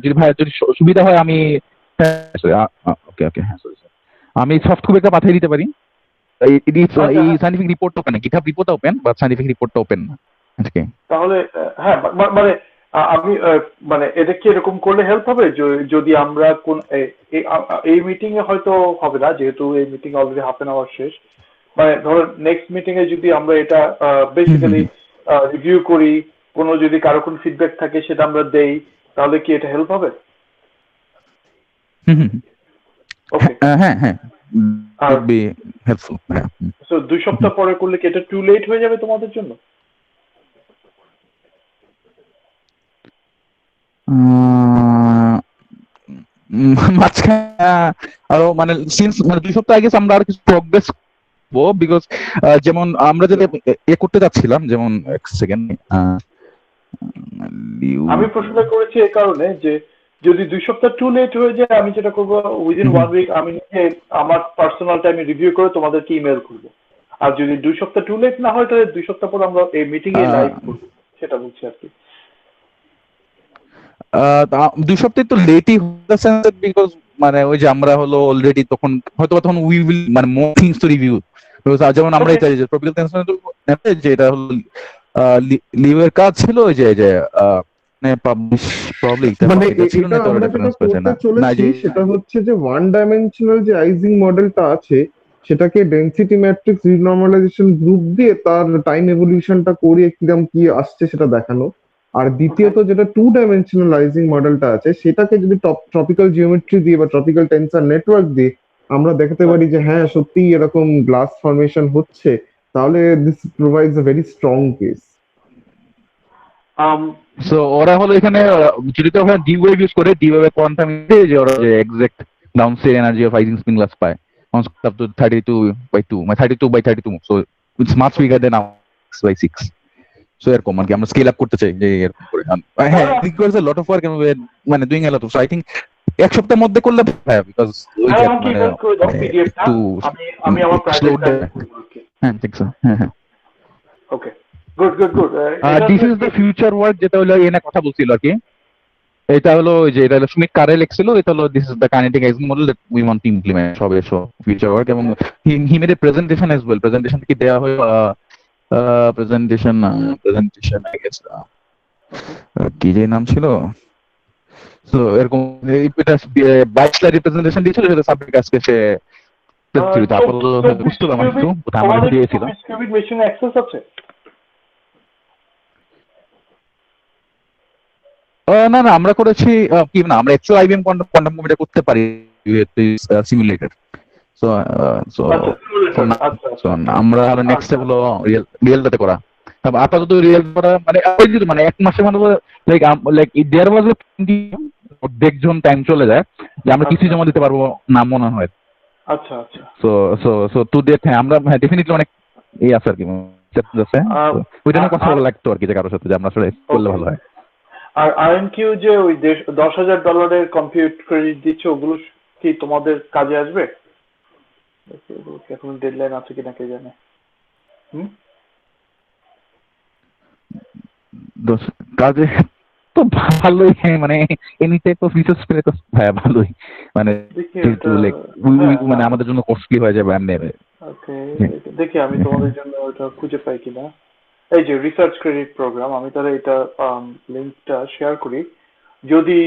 যদি ভাই যদি সুবিধা হয় আমি ওকে হ্যাঁ সরি আমি সফট কপি একটা পাঠিয়ে দিতে পারি। এই scientific report open, GitHub report open বা সায়েন্টিফিক রিপোর্টটা ওপেন না। তাহলে হ্যাঁ, মানে আমি মানে এটা কি এরকম করলে হেল্প হবে যদি আমরা কোন এই মিটিং এ হয়তো হবে না, যেহেতু এই meeting already half an hour শেষ। মানে ধরো নেক্সট মিটিং এ যদি আমরা এটা বেসিক্যালি রিভিউ করি, কোনো যদি কারো কোনো ফিডব্যাক থাকে সেটা আমরা দেই, তাহলে কি এটা হেল্প হবে? ওকে, হ্যাঁ would be helpful. সো 2 সপ্তাহ পরে করলে কি এটা টু লেট হয়ে যাবে তোমাদের জন্য? আরো মানে সিন্স মানে 2 সপ্তাহ আগে আমরা আর কিছু প্রোগ্রেস করবো বিকজ যেমন আমরা যেটা করতে যাচ্ছিলাম, যেমন এক সেকেন্ড আমি প্রশ্নটা করেছি এই কারণে যে যদি 2 সপ্তাহ টু লেট হয়ে যায়, আমি যেটা করবো উইদিন 1 উইক আমি নিজে আমার পার্সোনাল টাইমে রিভিউ করে তোমাদেরকে ইমেল করবো। আর যদি 2 সপ্তাহ টু লেট না হয় তাহলে 2 সপ্তাহ পর আমরা এই মিটিং এ লাইভ করবো, সেটা বলছি আর কি। 2 সপ্তাহ তো লেটই হচ্ছে বিকজ মানে ওই যে আমরা হলো অলরেডি তখন হয়তো তখন উই উইল মানে মোর থিংস টু রিভিউ, যেমন আমরাই চাই যে ট্রপিক্যাল ক্যান্সার যে এটা হলো লিভের কাজ ছিল ওই যে পাবলিশ প্রবলি মানে এটা ছিল না, এটা তো আমরা যেটা রেফারেন্স পেছে করতে না চলেছি সেটা হচ্ছে যে ওয়ান ডাইমেনশনাল যে আইজিং মডেলটা আছে সেটাকে ডেনসিটি ম্যাট্রিক্স রিনর্মালাইজেশন গ্রুপ দিয়ে তার টাইম এভলিউশনটা করে কিরকম কি আসছে সেটা দেখানো। আর দ্বিতীয়ত যেটা টু ডাইমেনশনাল আইজিং মডেলটা আছে সেটাকে যদি ট্রপিক্যাল জিওমেট্রি দিয়ে বা ট্রপিক্যাল টেন্সর নেটওয়ার্ক দিয়ে আমরা দেখাতে পারি যে হ্যাঁ সত্যি এরকম গ্লাস ফর্মেশন হচ্ছে, তাহলে this provides a very strong case. So ওরা হলো এখানে যদি তো ওখানে ডি ওয়েভ ইউজ করে, ডি ওয়েভে কোয়ান্টাম যে ওরা যে exact downstair energy of Ising spin glass পায় up to 32/2 মানে 32/32, so it's much bigger than our 6/6. So এরকম আর কি আমরা স্কেল আপ করতে চাই যে এরকম করে। হ্যাঁ it requires a lot of work and we're মানে doing a lot of, so I think এক সপ্তাহের মধ্যে করলে ভালো বিকজ ওই যে মানে একটু আমি আমার slow down। হ্যাঁ ঠিক আছে, হ্যাঁ হ্যাঁ okay good good good. This is the future work যেটা হলো এনে কথা বলছিল আর কি। এটা হলো যে এটা হলো সুমিত কারে লিখছিল, এটা হলো this is the kinetic ageing model that we want to implement সবে সো ফিউচার ওয়ার্ক। এবং he made a presentation as well, presentation কি দেয়া হয় প্রেজেন্টেশন আই গেস কি যে নাম ছিল, সো এরকম এটা 22 স্লাইড প্রেজেন্টেশন দিয়েছিল, সেটা সাবজেক্ট আজকে সে তারপর বুঝতে পারলাম একটু আমার দিয়েছিল। কিউবিট মেশিনে অ্যাক্সেস আছে? না না আমরা করেছি কি না, আমরা অ্যাকচুয়াল আইবিএম কোয়ান্টাম কম্পিউটার করতে পারি সিমুলেটেড। সো সো আমরা নেক্সট স্টেপ হলো রিয়েলটাতে করা। আপাতত রিয়েল করা মানে মানে 1 মাসে মানে লাইক দেয়ার ওয়াজ দেখজন টাইম চলে যায় যে আমরা কিছু জমা দিতে পারবো না মনে হয়। আচ্ছা আচ্ছা। So so so to date হ্যাঁ আমরা ডেফিনেটলি অনেক এই আছে আর কি, ওইটা নিয়ে কথা বলা লাগতো আর কি যে কারোর সাথে যে আমরা আসলে করলে ভালো হয়। আর আরএনকিউ যে ওই $10,000 কম্পিউট ক্রেডিট দিচ্ছে ওগুলো কি তোমাদের কাজে আসবে? এখন ডেডলাইন আছে কিনা কে জানে। কাজে তো ভালোই, মানে এনি টাইপ অফ রিসার্চ পেলে তো ভালোই, মানে মানে আমাদের জন্য কস্টলি হয়ে যাবে এমনি। ওকে দেখি আমি তোমাদের জন্য ওটা খুঁজে পাই কিনা। এই যে রিসার্চ ক্রেডিট প্রোগ্রাম, আমি তাহলে এটা লিঙ্কটা শেয়ার করি। যদি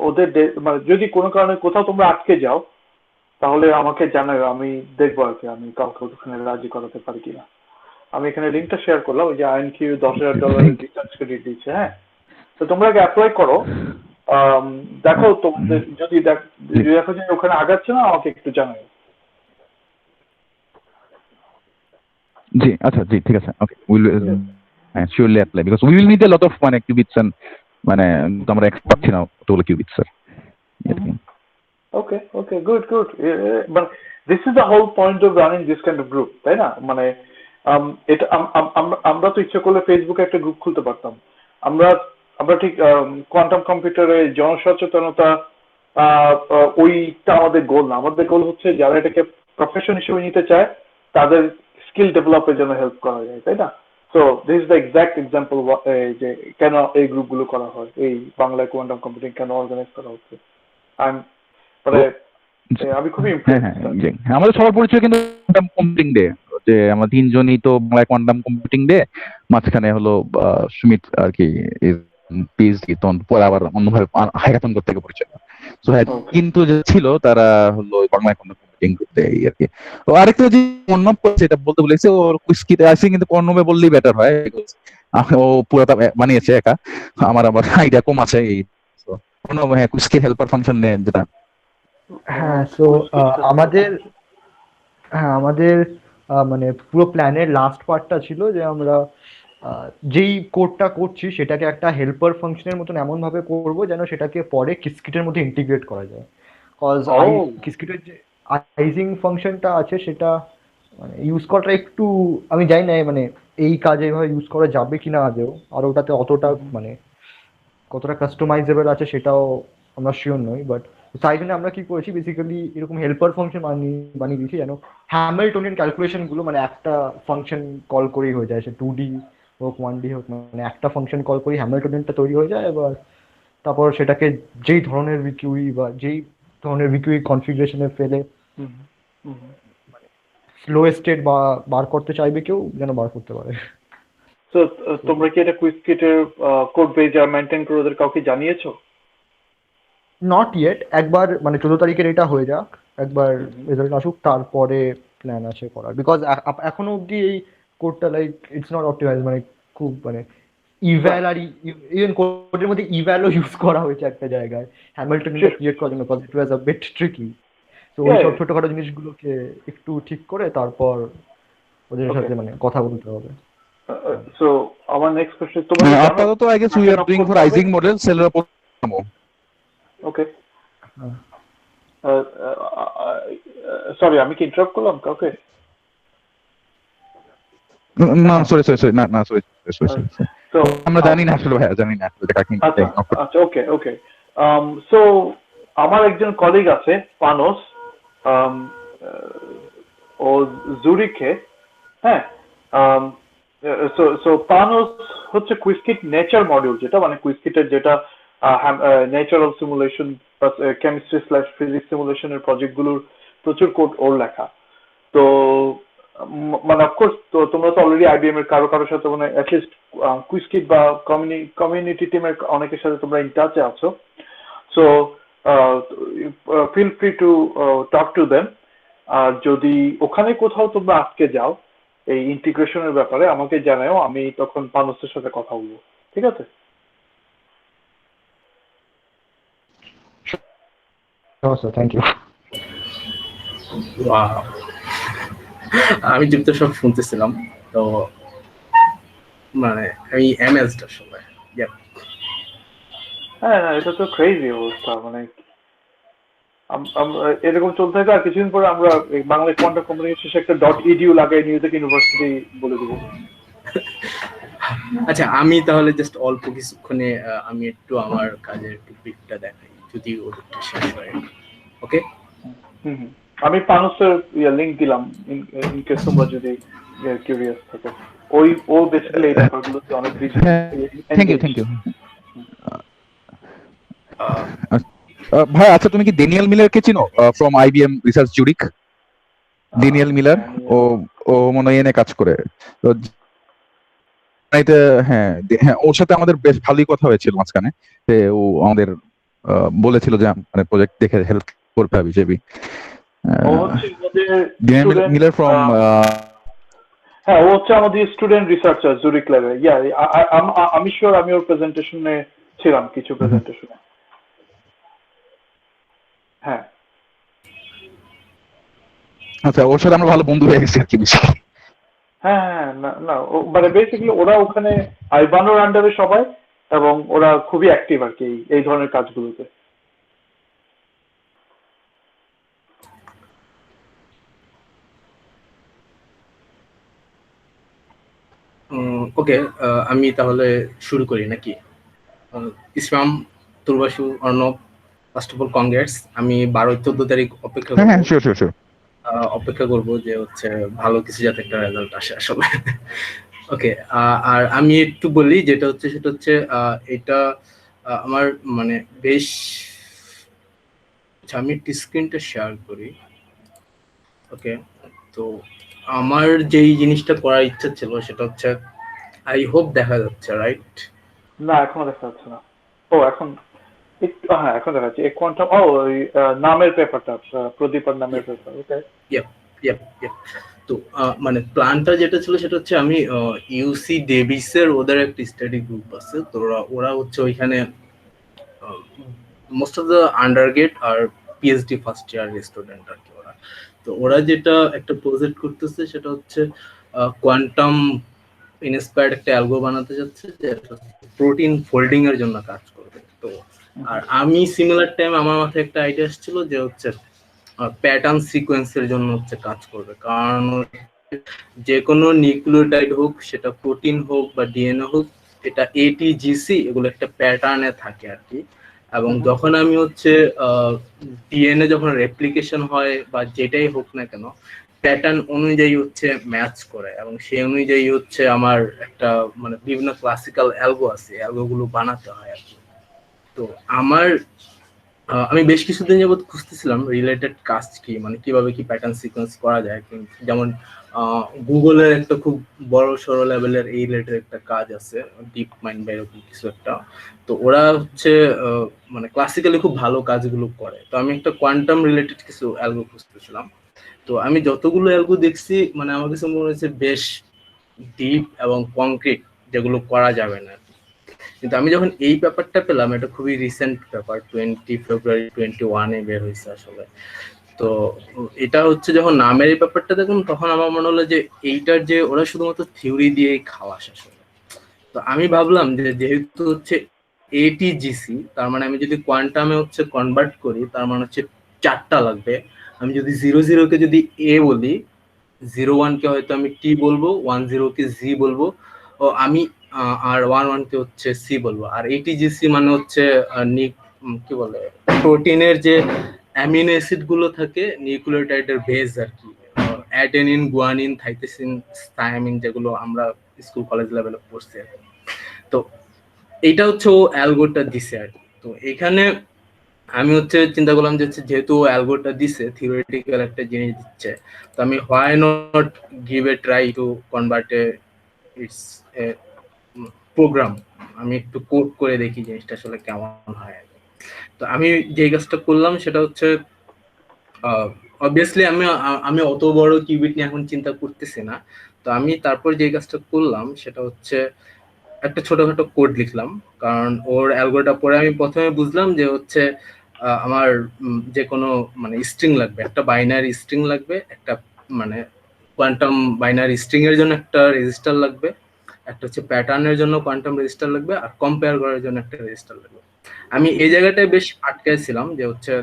ওদের মানে যদি কোনো কারণে কোথাও তোমরা আটকে যাও তাহলে আমাকে জানাও, আমি দেখবো আর কি আমি কাউকে ওখানে রাজি করাতে পারি কিনা। আমি এখানে লিঙ্কটা শেয়ার করলাম, ওই যে আইএনকিউ $10,000 রিসার্চ ক্রেডিট দিচ্ছে। হ্যাঁ তো তোমরা আগে অ্যাপ্লাই করো, দেখো তোমাদের যদি দেখো যে ওখানে আগাচ্ছে না আমাকে একটু জানাও। জি আচ্ছা জি ঠিক আছে okay will surely apply because we will need a lot of মানে qubits and মানে আমরা এক্সপার্ট ছি না total qubits sir. Okay okay good good but this is the whole point of running this kind of group, তাই না? মানে এটা আমরা তো ইচ্ছে করলে ফেসবুকে একটা গ্রুপ খুলতে পারতাম। আমরা ঠিক কোয়ান্টাম কম্পিউটারে জনসচেতনতা ওইটা আমাদের গোল না। আমাদের গোল হচ্ছে যারা এটাকে প্রফেশন হিসেবে নিতে চায় তাদের স্কিল ডেভেলপের জন্য হেল্প করা যায়, তাই না? So this is the exact example যে কেন এই গ্রুপগুলো করা হয়, এই বাংলায় কোয়ান্টাম কম্পিউটিং কেন অর্গানাইজ করা হচ্ছে। আমি খুবই আমাদের সবার পরিচয় কিন্তু কোয়ান্টাম কম্পিউটিং ডে, যে আমরা তিনজনই তো বাংলায় কোয়ান্টাম কম্পিউটিং ডে, মাঝখানে হলো সুমিত আর কি পিএইচডি, তখন পরে আবার অন্যভাবে হ্যাকাথন করতে গিয়ে পরিচয়। সো হ্যাঁ কিন্তু যে ছিল তারা হলো বাংলায় কোয়ান্টাম কম্পিউটিং করতে এই আর কি। তো আরেকটা যে কর্ণব করছে এটা বলতে বলেছে ওর কুইজকিতে আছে, কিন্তু কর্ণবে বললেই বেটার হয়, ও পুরোটা বানিয়েছে একা, আমার আইডিয়া কম আছে। এই কর্ণব হ্যাঁ কুইজকি হেল্পার ফাংশন নেন যেটা। হ্যাঁ সো আমাদের মানে পুরো প্ল্যানের লাস্ট পার্টটা ছিল যে আমরা যেই কোডটা করছি সেটাকে একটা হেল্পার ফাংশনের মতন এমন ভাবে করব যেন সেটাকে পরে কিসকিটের মধ্যে ইন্টিগ্রেট করা যায়। কজ কিসকিটের যে আইজিং ফাংশনটা আছে সেটা মানে ইউজ করাটা একটু আমি জানি না মানে এই কাজে এভাবে ইউজ করা যাবে কিনা আদৌ, আর ওটাতে অতটা মানে কতটা কাস্টমাইজেবল আছে সেটাও আমরা শিওর নই, বাট তাই জন্য আমরা কি করেছি বেসিক্যালি এরকম হেল্পার ফাংশন বানিয়ে দিয়েছি যেন হ্যামিল্টনিয়ান ক্যালকুলেশন গুলো মানে একটা ফাংশন কল করেই হয়ে যায়, সে 2D হোক 1D হোক, মানে একটা ফাংশন কল করেই হ্যামিল্টনিয়ানটা তৈরি হয়ে যায়। এবার তারপর সেটাকে যেই ধরনের ভিকিউই বা যেই ধরনের ভিকিউই কনফিগারেশনে ফেলে হুম, হুম। স্লোয়েস্ট স্টেট বা বার করতে চাইবে কেউ যেন বার করতে পারে। তো তোমরা কি এটা কুইজকিটের কোড পেজ যা মেনটেন করে ওদের কাউকে জানিয়েছো? নট ইয়েট, একবার মানে 14 তারিখের এটা হয়ে যাক, একবার রেজাল্ট আসুক, তারপরে প্ল্যান আছে করার। বিকজ এখনো অবধি এই কোডটা লাইক ইটস নট অপটিমাইজ, মানে খুব মানে ইভ্যাল আর ইভেন কোডের মধ্যে ইভ্যালও ইউজ করা হয়েছে একটা জায়গায় হ্যামিল্টনটা ক্রিয়েট করার জন্য, cause it was a bit tricky. তো ওই Yeah. সব ছোটখাটো জিনিসগুলোকে একটু ঠিক করে তারপর ওদের Okay. সাথে মানে কথা বলতে হবে। So our next question, তোমরা কি জানো? আপাতত I guess we are doing for Ising model, Cellular Polynomial. Okay. হ্যাঁ। সরি, আমি কি ইন্টারাপ্ট করলাম কাউকে? না সরি না সরি So আমরা জানি না আসলে ভাইয়া, জানি না আসলে কাকে আচ্ছা আচ্ছা, ওকে ওকে। সো আমার একজন কলিগ আছে পানোস, ও জুরিখে, হ্যাঁ। সো পানোস হচ্ছে কুইজকিট নেচার মডিউল, যেটা মানে কুইজকিটের যেটা natural simulation chemistry slash physics সিমুলেশনের প্রজেক্টগুলোর প্রচুর কোড ওর লেখা। তো মানে অফকোর্স তো তোমরা তো অলরেডি আইবিএম এর কারোর সাথে মানে অ্যাটলিস্ট কুইজকিট বা কমিউনিটি টিমের অনেকের সাথে তোমরা ইন টাচে আছো। So feel free to talk to them. আর যদি ওখানে কোথাও তোমরা আটকে যাও এই ইন্টিগ্রেশনের ব্যাপারে আমাকে জানাও, আমি তখন পানোসের সাথে কথা বলবো, ঠিক আছে? Thank you. Wow. আমি যুক্ত সব শুনতেছিলাম, তো মানে আমি অ্যামেজড আসলে। হ্যাঁ, এটা তো ক্রেজি অবস্থা, মানে এরকম চলতে থাকে। আর কিছুদিন পরে আমরা বাংলা কোয়ান্টাম কম্পিউটিং শেষে একটা .edu লাগাই নিউজেক ইউনিভার্সিটি বলে দেবো। আচ্ছা, আমি তাহলে জাস্ট অল্প কিছুক্ষণে আমি একটু আমার কাজের টপিকটা দেখাই, যদি ওদেরটা শেষ হয়। ওকে, আমি পানোসের লিংক দিলাম ইন কেস তোমরা যদি কিউরিয়াস থাকো। ও বেসিক্যালি এই ব্যাপারগুলোতে অনেক বেশি। থ্যাংক ইউ ভাই। আচ্ছা, তুমি কি ড্যানিয়েল মিলারকে চিনো from IBM research Zurich? Daniel Miller, ও মনে হয় এনে কাজ করে। তো হ্যাঁ, ওর সাথে আমাদের বেশ ভালোই কথা হয়েছিল মাঝখানে। ও আমাদের বলেছিল যে মানে প্রজেক্ট দেখে হেল্প করবে হিসেবে। মিলার ফ্রম হ্যাঁ, ও হচ্ছে আমাদের স্টুডেন্ট রিসার্চার জুরিক ল্যাবে। আমি শিওর আমি ওর প্রেজেন্টেশনে ছিলাম, কিছু প্রেজেন্টেশনে। হ্যাঁ, আচ্ছা, ওর সাথে আমরা ভালো বন্ধু হয়ে গেছি আর কি বিষয়। হ্যাঁ, না মানে বেসিক্যালি ওরা ওখানে আইবানোর আন্ডারে সবাই, এবং ওরা খুবই অ্যাক্টিভ আর কি এই ধরনের কাজগুলোতে। ওকে, আমি তাহলে শুরু করি নাকি? ইসলাম, তুলবাসু, Arnab, first of all congrats. আমি 12-14 তারিখ অপেক্ষা করব। হ্যাঁ, শিওর। অপেক্ষা করব যে হচ্ছে ভালো কিছু যাতে একটা রেজাল্ট আসে আসলে। ওকে, আর আমি একটু বলি যেটা হচ্ছে সেটা হচ্ছে এটা আমার মানে বেশ, আমি একটু স্ক্রিনটা শেয়ার করি। ওকে, তো আমার যেই জিনিসটা করার ইচ্ছা ছিল সেটা হচ্ছে, আই হোপ দেখা যাচ্ছে রাইট? না, এখনো দেখা যাচ্ছে না। ও এখন হ্যাঁ, এখন দেখা যাচ্ছে। কোয়ান্টাম ওই নামের পেপারটা, প্রদীপার নামের পেপার। ওকে, তো মানে প্ল্যানটা যেটা ছিল সেটা হচ্ছে আমি ইউসি ডেভিসের ওদের একটা স্টাডি গ্রুপ আছে, তো ওরা হচ্ছে ওইখানে মোস্ট অফ দ্য আন্ডারগ্রেড আর পিএইচডি ফার্স্ট ইয়ার স্টুডেন্ট আর কি ওরা। তো ওরা যেটা একটা প্রজেক্ট করতেছে সেটা হচ্ছে কোয়ান্টাম ইন্সপায়ার্ড একটা অ্যালগো বানাতে যাচ্ছে যেটা প্রোটিন ফোল্ডিং এর জন্য কাজ করবে। তো আর আমি সিমিলার টাইম আমার মাথায় একটা আইডিয়া এসেছিল যে হচ্ছে প্যাটার্ন সিকোয়েন্সের জন্য হচ্ছে কাজ করবে, কারণ যে কোনো নিউক্লিওটাইড হোক, সেটা প্রোটিন হোক বা ডিএনএ হোক, এটা এটিজিসি এগুলো একটা প্যাটার্নে থাকে আর কি। এবং যখন আমি হচ্ছে ডিএনএ যখন রেপ্লিকেশন হয় বা যেটাই হোক না কেন, প্যাটার্ন অনুযায়ী হচ্ছে ম্যাচ করে, এবং সেই অনুযায়ী হচ্ছে আমার একটা মানে বিভিন্ন ক্লাসিক্যাল অ্যালগো আছে, অ্যালগোগুলো বানাতে হয় আর কি। তো আমার আমি বেশ কিছুদিন যাবত খুঁজতেছিলাম রিলেটেড কাজ কি, মানে কিভাবে কি প্যাটার্ন সিকোয়েন্স করা যায়। যেমন গুগলের একটা খুব বড় সড়ো লেভেলের এই রিলেটেড একটা কাজ আছে, ডিপ মাইন্ড বা এরকম কিছু একটা। তো ওরা হচ্ছে মানে ক্লাসিক্যালি খুব ভালো কাজগুলো করে। তো আমি একটা কোয়ান্টাম রিলেটেড কিছু অ্যালগো খুঁজতেছিলাম। তো আমি যতগুলো অ্যালগো দেখছি, মানে আমার কাছে মনে হয়েছে বেশ ডিপ এবং কংক্রিট, যেগুলো করা যাবে না। কিন্তু আমি যখন এই ব্যাপারটা পেলাম, এটা খুবই রিসেন্ট ব্যাপার, 20 ফেব্রুয়ারি 21-এ বের হয়েছে আসলে। তো এটা হচ্ছে যখন নামের এই ব্যাপারটা দেখলাম, তখন আমার মনে হলো যে এইটার যে ওরা শুধুমাত্র থিওরি দিয়েই খালাস আসলে। তো আমি ভাবলাম যে যেহেতু হচ্ছে এটিজিসি, তার মানে আমি যদি কোয়ান্টামে হচ্ছে কনভার্ট করি, তার মানে হচ্ছে 4টা লাগবে। আমি যদি 00 কে যদি এ বলি, 01 কে হয়তো আমি টি বলবো, 10 কে জি বলবো, ও আমি আর 11 কে হচ্ছে সি বলবো। আর এটিজিসি মানে হচ্ছে কি বলে, প্রোটিনের যে অ্যামিনো অ্যাসিড গুলো থাকে, নিউক্লিওটাইডের বেস আর কি, অ্যাডেনিন, গুয়ানিন, থাইমিন, থায়ামিন, যেগুলো আমরা স্কুল কলেজ লেভেলে পড়ছি আর কি। তো এইটা হচ্ছে ও অ্যালগোটা দিছে আর কি। তো এখানে আমি হচ্ছে চিন্তা করলাম যে যেহেতু অ্যালগোটা দিছে, থিওরিটিক্যাল একটা জিনিস দিচ্ছে, তো আমি why not give a try to convert its program. আমি একটু কোড করে দেখি জিনিসটা আসলে কেমন হয়। তো আমি যে কাজটা করলাম সেটা হচ্ছে, অবভিয়াসলি আমি অত বড় কিউবিট নিয়ে এখন চিন্তা করতেছি না। তো আমি তারপর যে কাজটা করলাম সেটা হচ্ছে একটা ছোটখাটো কোড লিখলাম, কারণ ওর অ্যালগোটা পরে আমি প্রথমে বুঝলাম যে হচ্ছে আমার যে কোনো মানে স্ট্রিং লাগবে, একটা বাইনারি স্ট্রিং লাগবে, একটা মানে কোয়ান্টাম বাইনারি স্ট্রিং এর জন্য একটা রেজিস্টার লাগবে, একটা হচ্ছে প্যাটার্নের জন্য কোয়ান্টাম রেজিস্টার লাগবে, আর কম্পেয়ার করার জন্য একটা রেজিস্টার লাগবে। আমি এই জায়গাটায় বেশ আটকাইছিলাম যে হচ্ছে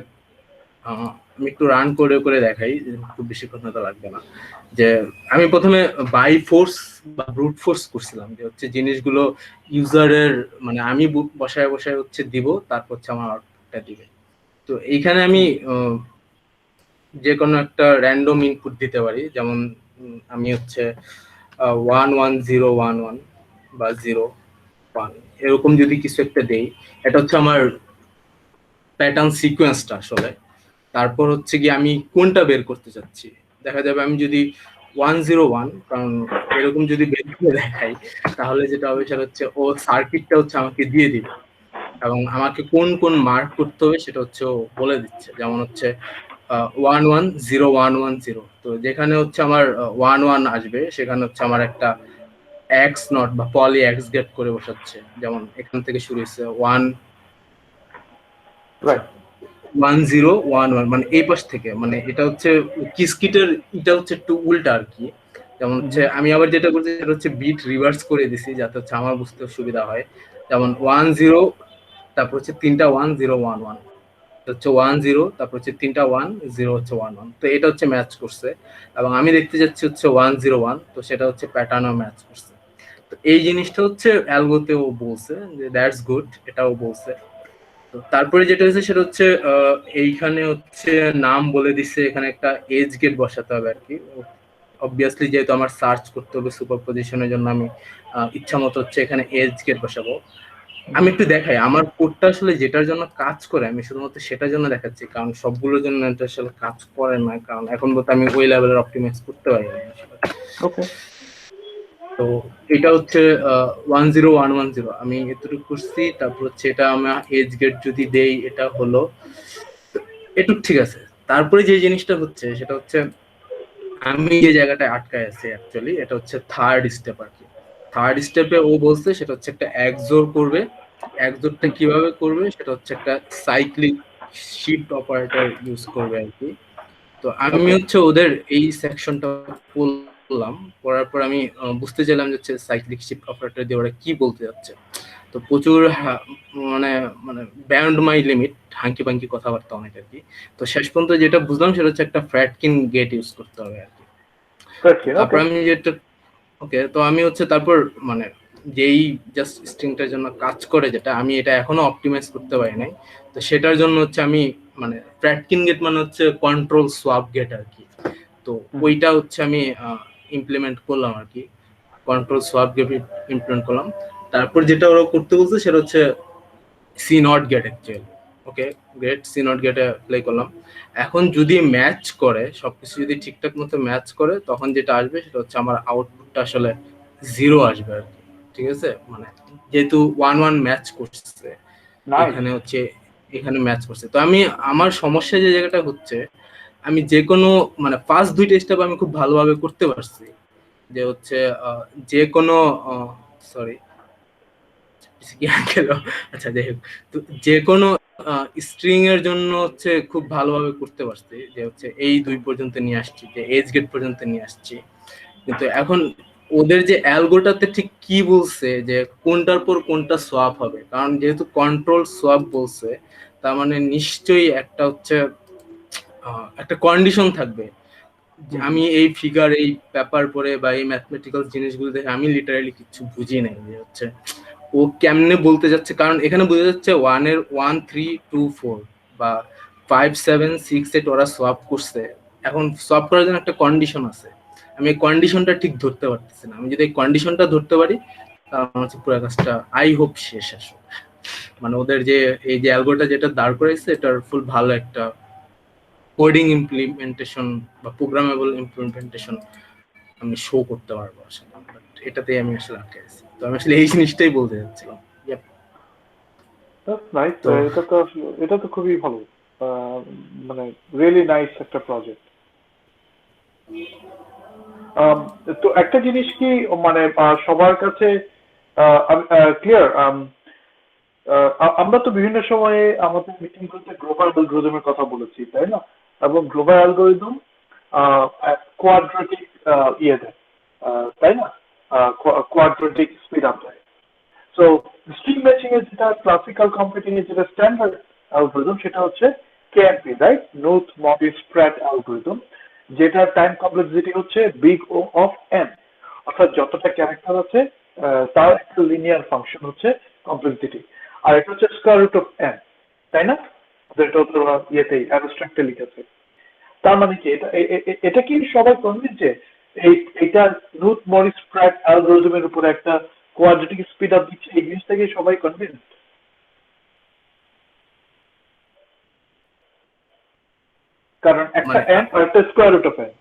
আমি একটু রান করে করে দেখাই, খুব বেশিক্ষণ হয়তো লাগবে না। যে আমি প্রথমে বাই ফোর্স বা ব্রুট ফোর্স করছিলাম, যে হচ্ছে জিনিসগুলো ইউজারের মানে আমি বসায় বসায় হচ্ছে দিব, তারপর হচ্ছে আমার আউটপুটটা দিবে। তো এইখানে আমি যে কোনো একটা র্যান্ডম ইনপুট দিতে পারি, যেমন আমি হচ্ছে 11011 বা 01 এরকম যদি কিছু একটা দেই, এটা হচ্ছে আমার প্যাটার্ন সিকোয়েন্সটা আসলে। তারপর হচ্ছে কি আমি কোনটা বের করতে চাচ্ছি, দেখা যাবে আমি যদি 101, কারণ এরকম যদি বের করে দেখাই, তাহলে যেটা হবে সেটা হচ্ছে ও সার্কিটটা হচ্ছে আমাকে দিয়ে দিবে, এবং আমাকে কোন কোন মার্ক করতে হবে সেটা হচ্ছে ও বলে দিচ্ছে। যেমন হচ্ছে 110110, তো যেখানে হচ্ছে আমার 11 আসবে, সেখানে হচ্ছে আমার একটা এক্স নট বা পলি এক্স গেট করে বসাচ্ছে। যেমন এখান থেকে শুরু হচ্ছে 1011, মানে এই পাশ থেকে, মানে এটা হচ্ছে কিসকিটের, এটা হচ্ছে একটু উল্টা আর কি। যেমন হচ্ছে আমি আবার যেটা করছি সেটা হচ্ছে বিট রিভার্স করে দিছি, যাতে হচ্ছে আমার বুঝতে সুবিধা হয়। যেমন 10, তারপর হচ্ছে 3টা 1011, হচ্ছে 10, তারপর হচ্ছে 3টা 10 হচ্ছে 11। তো এটা হচ্ছে ম্যাচ করছে, এবং আমি দেখতে যাচ্ছি হচ্ছে 101, তো সেটা হচ্ছে প্যাটার্নও ম্যাচ করছে। তো এই জিনিসটা হচ্ছে অ্যালগোতেও বলছে যে দ্যাটস গুড, এটাও বলছে। তো তারপরে যেটা হচ্ছে সেটা হচ্ছে এইখানে হচ্ছে নাম বলে দিচ্ছে, এখানে একটা এজ গেট বসাতে হবে আর কি। অবভিয়াসলি যেহেতু আমার সার্চ করতে হবে সুপারপজিশনের জন্য, আমি ইচ্ছা মতো হচ্ছে এখানে এজ গেট বসাবো। আমি একটু দেখাই আমার কোডটা আসলে যেটার জন্য কাজ করে, আমি শুধুমাত্র সেটার জন্য দেখাচ্ছি, কারণ সবগুলোর জন্য এটা আসলে কাজ করে না, কারণ এখন বলতে আমি ওই লেভেলের অপটিমাইজ করতে পারি না আসলে। ওকে, তো এটা হচ্ছে 10110, আমি এতটুকু করছি। তারপর হচ্ছে এটা আমরা এজ গেট যদি দেই, এটা হলো এটুক, ঠিক আছে। তারপরে যে জিনিসটা হচ্ছে সেটা হচ্ছে আমি যে জায়গাটায় আটকায় আছি অ্যাকচুয়ালি, এটা হচ্ছে থার্ড স্টেপ আর কি। থার্ড স্টেপে ও বলছে সেটা হচ্ছে একটা এক্সোর করবে। এক্সোরটা কিভাবে করবে সেটা হচ্ছে একটা সাইক্লিক শিফট অপারেটর ইউজ করবে আর কি। তো আমি হচ্ছে ওদের এই সেকশনটা পড়লাম, পড়ার পর আমি বুঝতে চাইলাম যে হচ্ছে সাইক্লিক শিফট অপারেটর দিয়ে ওরা কি বলতে যাচ্ছে। তো প্রচুর মানে মানে ব্যান্ড মাই লিমিট, হাঙ্কি পাঙ্কি কথাবার্তা অনেক আর কি। তো শেষ পর্যন্ত যেটা বুঝলাম সেটা হচ্ছে একটা ফ্র্যাটকিন গেট ইউজ করতে হবে আর কি। তারপর আমি যেটা ওকে, তো আমি হচ্ছে তারপর মানে যেই জাস্ট স্ট্রিংটার জন্য কাজ করে, যেটা আমি এটা এখনো অপটিমাইজ করতে পারি নাই। তো সেটার জন্য হচ্ছে আমি মানে ফ্র্যাটকিন গেট মানে হচ্ছে কন্ট্রোল সোয়াপ গেট আর কি। তো ওইটা হচ্ছে আমি ইমপ্লিমেন্ট করলাম আর কি, কন্ট্রোল সোয়াপ গেট ইমপ্লিমেন্ট করলাম। তারপর যেটা ওরা করতে বলছে সেটা হচ্ছে C not gate actually. Okay great, C not গেটে প্লে করলাম। এখন যদি ম্যাচ করে, সবকিছু যদি ঠিকঠাক মতো ম্যাচ করে, তখন যেটা আসবে সেটা হচ্ছে আমার আউটপুটটা আসলে 0 আসবে আর কি। ঠিক আছে, মানে যেহেতু 1-1 ম্যাচ করছে এখানে হচ্ছে, এখানে ম্যাচ করছে। তো আমি আমার সমস্যা যে জায়গাটা হচ্ছে, আমি যে কোনো মানে ফার্স্ট 2টা স্টেপ আমি খুব ভালোভাবে করতে পারছি, যে হচ্ছে যে কোনো সরি আচ্ছা যাই হোক, তো যে কোনো স্ট্রিং এর জন্য হচ্ছে খুব ভালোভাবে করতে পারছি, যে হচ্ছে এই 2 পর্যন্ত নিয়ে আসছি, যে এজ গেট পর্যন্ত নিয়ে আসছি। কিন্তু এখন ওদের যে অ্যালগোটাতে ঠিক কি বলছে যে কোনটার পর কোনটা সোয়াপ হবে, কারণ যেহেতু কন্ট্রোল সোয়াপ বলছে, তার মানে নিশ্চয়ই একটা হচ্ছে একটা কন্ডিশন থাকবে। আমি এই ফিগার, এই পেপার পড়ে বা এই ম্যাথমেটিক্যাল জিনিসগুলো দেখে আমি লিটারালি কিছু বুঝি নাই যে হচ্ছে ও কেমনে বলতে যাচ্ছে। কারণ এখানে বোঝা যাচ্ছে 1 3 2 4 বা 5 7 6 8 ওরা সোয়াপ করছে। এখন সোয়াপ করার জন্য একটা কন্ডিশন আছে, আমি এই কন্ডিশনটা ঠিক ধরতে পারতেছি না। আমি যদি এই কন্ডিশনটা ধরতে পারি, তাহলে হচ্ছে পুরো কাজটা আই হোপ শেষ আসবে। মানে ওদের যে এই যে অ্যালগোটা যেটা দাঁড় করাইছে, এটার ফুল ভালো একটা কোডিং ইমপ্লিমেন্টেশন বা প্রোগ্রামেবল ইমপ্লিমেন্টেশন আমি শো করতে পারবো আসলে। বাট এটাতেই আমি আসলে আটকে আছি। তো আমি আসলে এই জিনিসটাই বলতে চাচ্ছিলাম। নাইস, তো এটা তো খুবই ভালো, মানে রিয়েলি নাইস একটা প্রজেক্ট। তো একটা জিনিস কি মানে সবার কাছে ক্লিয়ার, আমরা তো বিভিন্ন সময়ে আমাদের মিটিং গুলোতে গ্লোবাল অ্যালগরিদমের কথা বলেছি, তাই না? এবং গ্লোবাল অ্যালগরিদম কোয়াড্রেটিক ইয়ে দেয়, তাই না? কোয়াড্রেটিক স্পিড আপ দেয়। সো স্ট্রিং ম্যাচিং এর যেটা ক্লাসিক্যাল কম্পিউটিং এর যেটা স্ট্যান্ডার্ড অ্যালগরিদম, সেটা হচ্ছে KNP, right? Note module spread algorithm, যেটার টাইম কমপ্লেক্সিটি হচ্ছে বিগ ও অফ এন, অর্থাৎ যতটা ক্যারেক্টার আছে তার একটা লিনিয়ার ফাংশন হচ্ছে কমপ্লেক্সিটি। আর এটা হচ্ছে স্কয়ার রুট অফ এন, তাই না? যেটা হচ্ছে ওরা ইয়েতেই অ্যাবস্ট্রাক্টে লিখেছে। তার মানে কি এটা কি সবাই কনভিন্স যে এটা রুট মরিস প্র্যাট অ্যালগরিদমের উপরে একটা কোয়াড্রেটিক স্পিড আপ দিচ্ছে, এই জিনিস থেকে সবাই কনভিন্স? কারণ একটা মানে এন আর একটা স্কয়ার রুট অফ এন।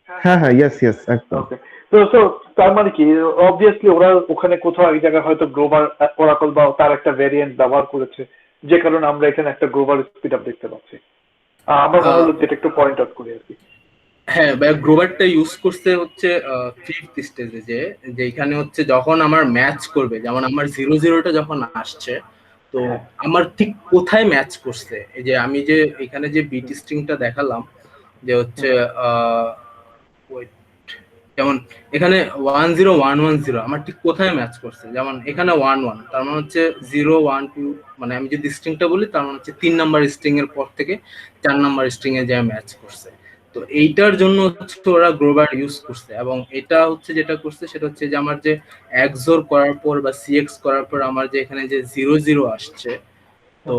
হ্যাঁ হ্যাঁ, ইয়েস ইয়েস, একদম। ওকে, তো তার মানে কি অবভিয়াসলি ওরা ওখানে কোথাও এক জায়গায় হয়তো গ্লোবাল ওরাকল বা তার একটা ভেরিয়েন্ট ব্যবহার করেছে, যে কারণে আমরা এখানে একটা গ্লোবাল স্পিড আপ দেখতে পাচ্ছি। আমার মনে হলো যেটা একটু পয়েন্ট আউট করি আর কি। হ্যাঁ, গ্রোভারটা ইউজ করতে হচ্ছে ফিফথ স্টেজে, যে এখানে হচ্ছে যখন আমার ম্যাচ করবে, যেমন আমার 0-0টা যখন আসছে, তো আমার ঠিক কোথায় ম্যাচ করছে, এই যে আমি যে এখানে যে বিট স্ট্রিংটা দেখালাম, যে হচ্ছে wait, যেমন এখানে 1-0-1-1-0 আমার ঠিক কোথায় ম্যাচ করছে, যেমন এখানে 1-1, তার মানে হচ্ছে 0-1-2, মানে আমি যদি স্ট্রিংটা বলি তার মানে হচ্ছে 3 নাম্বার স্ট্রিং এর পর থেকে 4 নাম্বার স্ট্রিং এ যা ম্যাচ করছে। তো এইটার জন্য হচ্ছে ওরা গ্লোবাল ইউজ করছে, এবং এটা হচ্ছে যেটা করছে সেটা হচ্ছে যে আমার যে এক্সওর করার পর বা সিএক্স করার পর আমার যে এখানে যে 0-0 আসছে, তো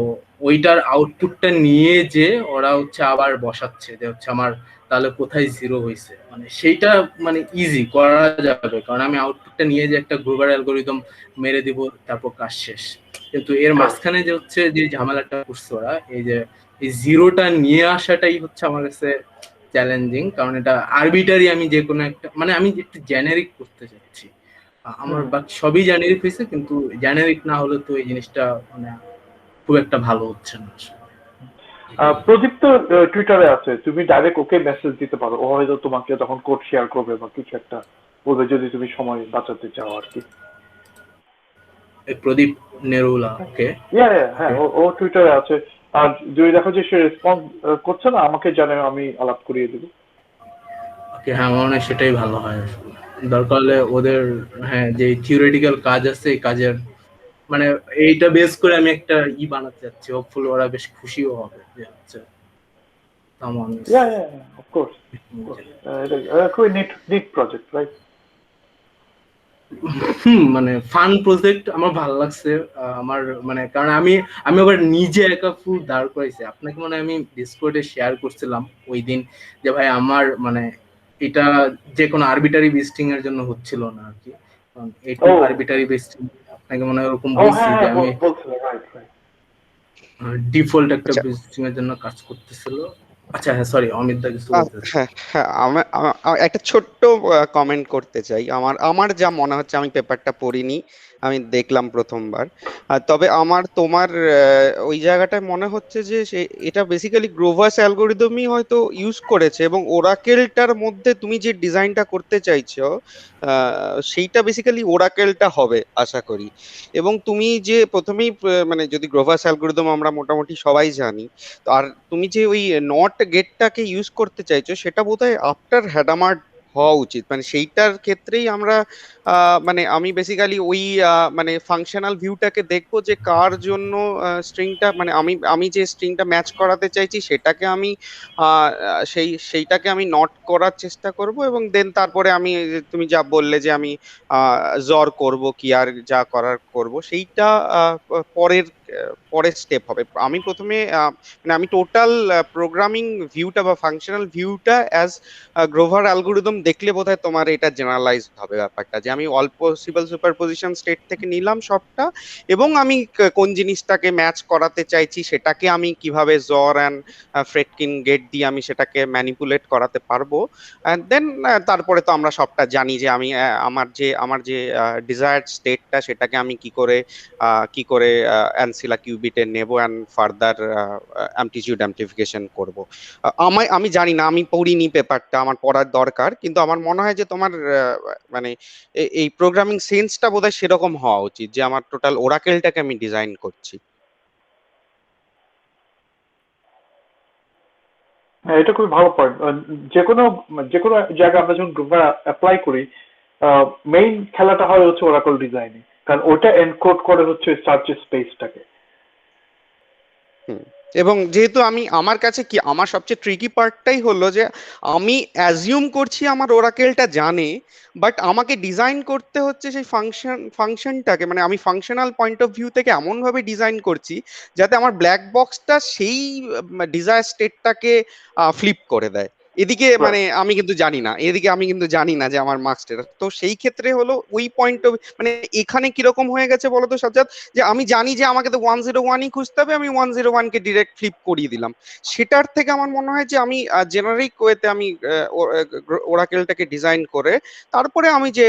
ওইটার আউটপুটটা নিয়ে যে ওরা হচ্ছে আবার বসাচ্ছে, যে হচ্ছে আমার তাহলে কোথায় 0 হয়েছে, মানে সেইটা মানে ইজি করা যাবে, কারণ আমি আউটপুটটা নিয়ে যে একটা গ্লোবাল অ্যালগরিদম মেরে দিব, তারপর কাজ শেষ। কিন্তু এর মাঝখানে যে হচ্ছে যে ঝামেলাটা করছে ওরা, এই যে এই 0টা নিয়ে আসাটাই হচ্ছে আমার কাছে চ্যালেঞ্জিং, কারণ এটা আরবিটারি, আমি যে কোনো একটা মানে আমি একটু জেনারিক করতে চাচ্ছি। আমার বাকি সবই জেনারিক হয়েছে, কিন্তু জেনারিক না হলে তো এই জিনিসটা মানে খুব একটা ভালো হচ্ছে না। প্রদীপ তো টুইটারে আছে, তুমি ডাইরেক্ট ওকে মেসেজ দিতে পারো, ও হয়তো তোমাকে তখন কোড শেয়ার করবে বা কিছু একটা বলবে, যদি তুমি সময় বাঁচাতে চাও আর কি। প্রদীপ নেরুলা, ওকে। হ্যাঁ, ও টুইটারে আছে। আর যদি দেখো যে সে রেসপন্স করছে না, আমাকে জানাও, আমি আলাপ করিয়ে দেবো। ওকে, হ্যাঁ, আমার মনে হয় সেটাই ভালো হয় আসলে। দরকার হলে ওদের হ্যাঁ যে থিওরিটিক্যাল কাজ আছে, এই কাজের মানে এইটা বেস করে আমি একটা বানাতে যাচ্ছি, হোপফুলি ওরা বেশ খুশিও হবে যে হচ্ছে অফ কোর্স, এটা খুবই নিট প্রজেক্ট, রাইট? মানে ফান প্রজেক্ট আমার ভালো লাগছে। আমার মানে কারণ আমি আমি আবার নিজে একা ফুল দাঁড় করাইছি। আপনাকে মনে হয় আমি ডিসকর্ডে শেয়ার করছিলাম ওই দিন যে ভাই আমার মানে এটা যে কোনো আরবিটারি বেস্টিং এর জন্য হচ্ছিল না আর কি। কারণ ও এইটুক আরবিটারি বেস্টিং আপনাকে মনে হয় ওরকম ও বলছি হ্যাঁ যে হ্যাঁ আমি বলছিলেন, রাইট রাইট। ডিফল্ট একটা আচ্ছা। বেস্টিং এর জন্য কাজ করতেছিল। আচ্ছা হ্যাঁ, সরি অমিত দা কিছু বলতেছে। হ্যাঁ হ্যাঁ, একটা ছোট্ট কমেন্ট করতে চাই। আমার আমার যা মনে হচ্ছে, আমি পেপারটা পড়িনি, আমি দেখলাম প্রথমবার। তবে আমার তোমার ওই জায়গাটায় মনে হচ্ছে যে এটা বেসিক্যালি গ্রোভাস অ্যালগোরিদমই হয়তো ইউজ করেছে, এবং ওরাকেলটার মধ্যে তুমি যে ডিজাইনটা করতে চাইছো সেইটা বেসিক্যালি ওরাকেলটা হবে আশা করি। এবং তুমি যে প্রথমেই মানে যদি গ্রোভাস অ্যালগোরিদম আমরা মোটামুটি সবাই জানি, তো আর তুমি যে ওই নট গেটটাকে ইউজ করতে চাইছো, সেটা বোধহয় আফটার হ্যাডামার হওয়া উচিত। মানে সেইটার ক্ষেত্রেই আমরা মানে আমি বেসিক্যালি ওই মানে ফাংশনাল ভিউটাকে দেখবো যে কার জন্য স্ট্রিংটা, মানে আমি আমি যে স্ট্রিংটা ম্যাচ করাতে চাইছি সেটাকে আমি সেইটাকে আমি নট করার চেষ্টা করব, এবং দেন তারপরে আমি এই যে তুমি যা বললে যে আমি জর করব কি আর যা করার করব, সেইটা পরের পরের স্টেপ হবে। আমি প্রথমে মানে আমি টোটাল প্রোগ্রামিং ভিউটা বা ফাংশনাল ভিউটা অ্যাজ গ্রোভার অ্যালগোরিদম দেখলে বোধহয় তোমার এটা জেনারেলাইজড হবে ব্যাপারটা, যে আমি অল পসিবল সুপারপজিশন স্টেট থেকে নিলাম সবটা, এবং আমি কোন জিনিসটাকে ম্যাচ করাতে চাইছি সেটাকে আমি কিভাবে জর অ্যান্ড ফ্রেডকিন গেট দিয়ে আমি সেটাকে ম্যানিপুলেট করাতে পারবো। অ্যান্ড দেন তারপরে তো আমরা সবটা জানি যে আমি আমার যে ডিজায়ার্ড স্টেটটা সেটাকে আমি কি করে অ্যানসিলা কিউবিটে নেব অ্যান্ড ফার্দার অ্যামপ্লিটিউড অ্যাম্পলিফিকেশন করব। আমি জানি না, আমি পড়িনি পেপারটা, আমার পড়ার দরকার, কিন্তু আমার মনে হয় যে তোমার মানে এই প্রোগ্রামিং সেন্সটা বোধহয় সেরকম হওয়া উচিত যে আমার টোটাল ওরাকেলটাকে আমি ডিজাইন করছি। হ্যাঁ, এটা খুবই ভালো পয়েন্ট। যে কোনো জায়গায় আমরা যখন গ্রুপার অ্যাপ্লাই করি, মেইন খেলাটা হয় হচ্ছে ওরাকল ডিজাইনে, কারণ ওটা এনকোড করে হচ্ছে সার্চ স্পেসটাকে। হুম। এবং যেহেতু আমার কাছে কি, আমার সবচেয়ে ট্রিকি পার্টটাই হলো যে আমি অ্যাজিউম করছি আমার ওরাকেলটা জানে, বাট আমাকে ডিজাইন করতে হচ্ছে সেই ফাংশনটাকে, মানে আমি ফাংশনাল পয়েন্ট অফ ভিউ থেকে এমন ভাবে ডিজাইন করছি যাতে আমার ব্ল্যাক বক্সটা সেই ডিজায়ার স্টেটটাকে ফ্লিপ করে দেয়। এদিকে মানে আমি কিন্তু জানি না যে আমার মার্কসটা, তো সেই ক্ষেত্রে হলো ওই পয়েন্ট অফ, মানে এখানে কিরকম হয়ে গেছে বলতো সাজ্জাদ, যে আমি জানি যে আমাকে তো 101ই খুঁজতে হবে, আমি 101কে ডিরেক্ট ফ্লিপ করিয়ে দিলাম। সেটার থেকে আমার মনে হয় যে আমি জেনারিক ওয়েতে আমি ওরাকেলটাকে ডিজাইন করে তারপরে আমি যে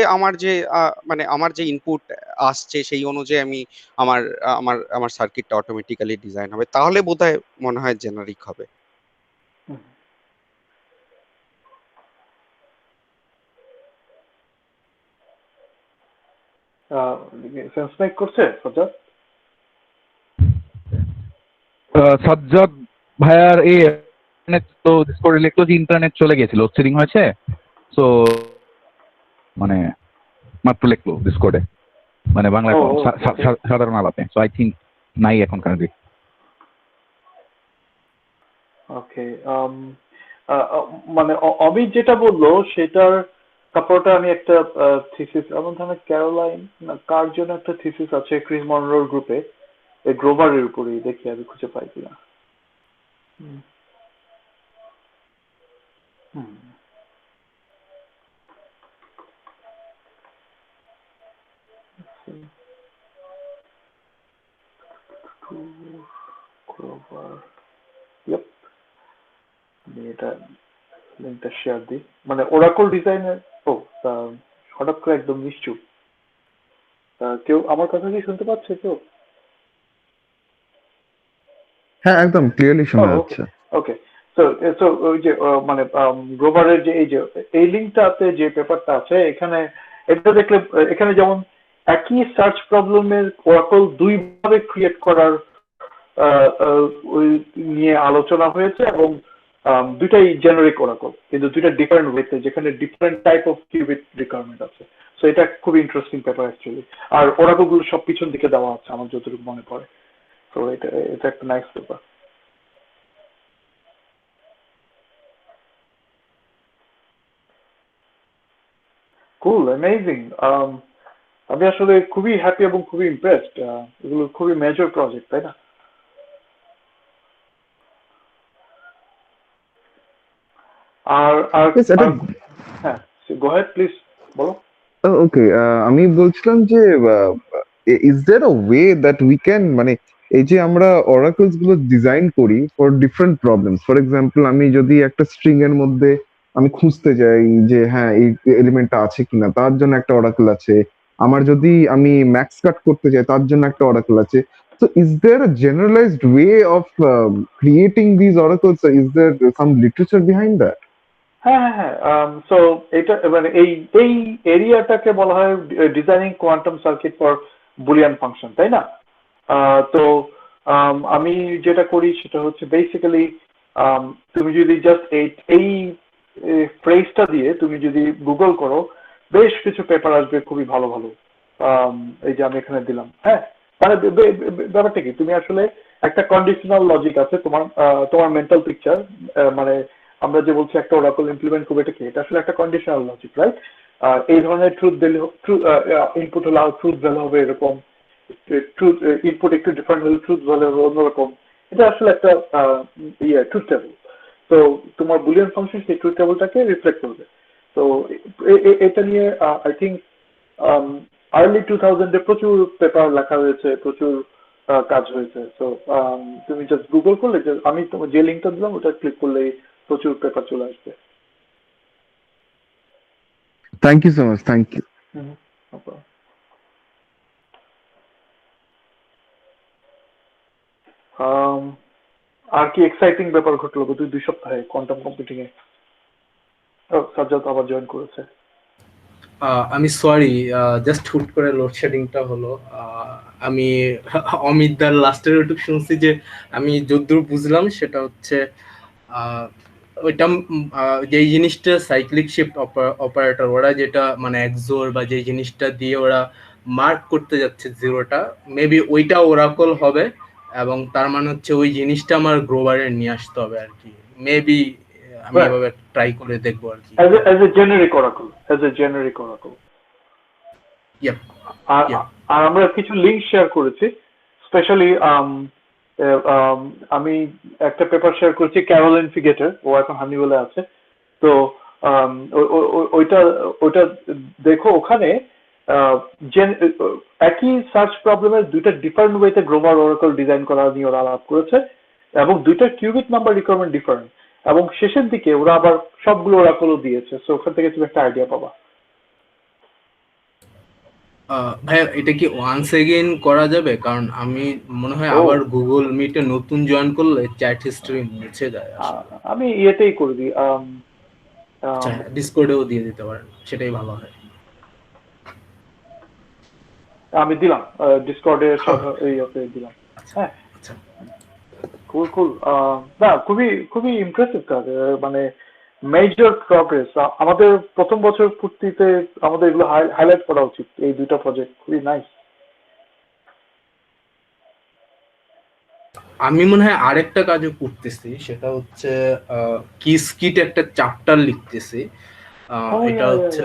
মানে আমার যে ইনপুট আসছে সেই অনুযায়ী আমি আমার সার্কিটটা অটোমেটিক্যালি ডিজাইন হবে, তাহলে বোধহয় মনে হয় জেনারিক হবে। সেন্স মেক করছে সজ্জাদ? সাজ্জাদ ভাইয়ার এই তো ডিসকর্ডে লিখলো যে ইন্টারনেট চলে গেছিল, লোডশেডিং হয়েছে। সো মানে মাত্র লিখলো ডিসকর্ডে, মানে বাংলা ও সাধারণ আলাপে। সো আই থিঙ্ক নাই এখন কারেন্টলি। ওকে। মানে অমিত যেটা বললো সেটার তারপরটা আমি একটা থিসিস, এমন ধরনের ক্যারোলাইন না কার জন্য একটা থিসিস আছে ক্রিস মনরোর গ্রুপে, এই গ্রোভারের উপরেই, দেখি আমি খুঁজে পাই কিনা। হুম, হুম, গ্রোভার, ইয়েপ, আমি এটা লিঙ্কটা শেয়ার দিই। মানে ওরাকল ডিজাইনের, ও তা হঠাৎ করে একদম নিশ্চুপ। কেউ আমার কথা কি শুনতে পাচ্ছে কেউ? হ্যাঁ, একদম ক্লিয়ারলি শোনা ওকে যাচ্ছে। ওকে। তো তো ওই যে মানে গ্লোবারের যে এই লিঙ্কটাতে যে পেপারটা আছে এখানে, এটা দেখলে এখানে যেমন একই সার্চ প্রবলেমের ওরাকল দুই ভাবে ক্রিয়েট করার আহ, আহ, ওই নিয়ে আলোচনা হয়েছে, এবং দুইটাই জেনারিক ওরাকল, কিন্তু দুইটা ডিফারেন্ট ওয়েতে, যেখানে different type of cubit requirement আছে। সো এটা খুবই ইন্টারেস্টিং পেপার অ্যাকচুয়ালি। আর ওরাকল গুলো সব পিছন দিকে দেওয়া আছে আমার যতটুকু মনে পড়ে। তো এটা এটা একটা নাইস পেপার। Cool, amazing. আমি আসলে খুবই হ্যাপি এবং খুবই ইমপ্রেসড। এগুলো খুবই মেজর প্রজেক্ট, তাই না? আর আর Yes, এটা হ্যাঁ, গো হেড প্লিজ, বলো। ওকে, আমি বলছিলাম যে is there a way that we can, মানে এই যে আমরা অরাকলস গুলো ডিজাইন করি for different problems, for example আমি যদি একটা স্ট্রিং এর মধ্যে আমি খুঁজতে যাই যে হ্যাঁ এই এলিমেন্টটা আছে কিনা, তার জন্য একটা অরাকল আছে। আমার যদি আমি ম্যাক্স কাট করতে যাই, তার জন্য একটা অরাকল আছে। So is there a generalized way of creating these oracles? Is there some literature behind that? হ্যাঁ হ্যাঁ হ্যাঁ, সো এটা মানে এই এই এরিয়াটাকে বলা হয় designing quantum circuit for Boolean function, তাই না? তো আমি যেটা করি সেটা হচ্ছে বেসিক্যালি তুমি যদি জাস্ট এই ফ্রেজটা দিয়ে তুমি যদি গুগল করো, বেশ কিছু পেপার আসবে খুবই ভালো ভালো। এই যে আমি এখানে দিলাম, হ্যাঁ, মানে ব্যাপারটা কি, তুমি আসলে একটা কন্ডিশনাল লজিক আছে তোমার, তোমার মেন্টাল পিকচার, মানে আমরা যে বলছি একটা ওরাকল ইমপ্লিমেন্ট করবে, এটা কি, এটা আসলে একটা কন্ডিশনাল লজিক, রাইট? এই ধরনের ট্রুথ ভ্যালু, ইনপুট হলে ট্রুথ ভ্যালু হবে এরকম, ট্রুথ ইনপুট একটু ডিফারেন্ট হলে ট্রুথ ভ্যালু হবে অন্যরকম। এটা আসলে একটা ট্রুথ টেবল। তো তোমার বুলিয়ান ফাংশন সেই ট্রুথ টেবলটাকে রিফ্লেক্ট করবে। তো এটা নিয়ে আই থিঙ্ক আর্লি 2000-এ প্রচুর পেপার লেখা হয়েছে, প্রচুর কাজ হয়েছে। তো তুমি জাস্ট গুগল করলে, যে আমি তোমার যে লিঙ্কটা দিলাম ওটা ক্লিক করলেই প্রচুর পেপার চলে আসবে। Thank you so much. Thank you. আর কি এক্সাইটিং ব্যাপার ঘটলো গত 2 সপ্তাহে কোয়ান্টাম কম্পিউটিং এ? সাজ্জাদ আবার জয়েন করেছে। আমি সরি, জাস্ট হুট করে লোডশেডিংটা হলো। আমি অমিতদার লাস্টের ওইটুকু শুনছি, যে আমি যতদূর বুঝলাম সেটা হচ্ছে ওইটা যেই জিনিসটা সাইক্লিক শিফট অপারেটর, ওরা যেটা মানে এক্সোর বা যে জিনিসটা দিয়ে ওরা মার্ক করতে যাচ্ছে জিরোটা, মেবি ওইটা ওরাকল হবে, এবং তার মানে হচ্ছে ওই জিনিসটা আমার গ্রোবারে নিয়ে আসতে হবে আর কি। মেবি আমি এভাবে ট্রাই করে দেখবো আর কি, as a generic oracle, as a generic oracle. Yep. আর আমরা কিছু লিংক শেয়ার করেছি, স্পেশালি আমি একটা পেপার শেয়ার করেছি ক্যারোলিন ফিগেটের, ও এখন হানিওয়েলে আছে। তো ওইটা ওইটা দেখো, ওখানে একই সার্চ প্রবলেমের দুইটা ডিফারেন্ট ওয়েতে গ্লোবাল অরাকল ডিজাইন করা নিয়ে ওরা আলাপ করেছে, এবং দুইটা কিউবিট নাম্বার রিকোয়ারমেন্ট ডিফারেন্ট, এবং শেষের দিকে ওরা আবার সবগুলো অরাকলও দিয়েছে। সো ওখান থেকে তুমি একটা আইডিয়া পাবা। ভাই এটা কি ওয়ান্স এগেইন করা যাবে? কারণ আমি মনে হয় আবার গুগল মিটে নতুন জয়েন করলে চ্যাট হিস্টরি মুছে যায়। আমি ইয়েতেই করে দিই, ডিসকর্ডেও দিয়ে দিতে পারেন, সেটাই ভালো হয়। আমি দিলাম ডিসকর্ডে দিলাম। হ্যাঁ, কুল কুল। না, খুবই খুবই ইমপ্রেসিভ কাজ, মানে মেজর প্রগ্রেস। আমাদের প্রথম বছর পূর্তিতে আমাদের এগুলো হাইলাইট করা উচিত, এই দুইটা প্রজেক্ট খুবই নাইস। আমি মনে হয় আরেকটা কাজও করতেছি, সেটা হচ্ছে কিসকিট একটা চ্যাপ্টার লিখতেছি। এটা হচ্ছে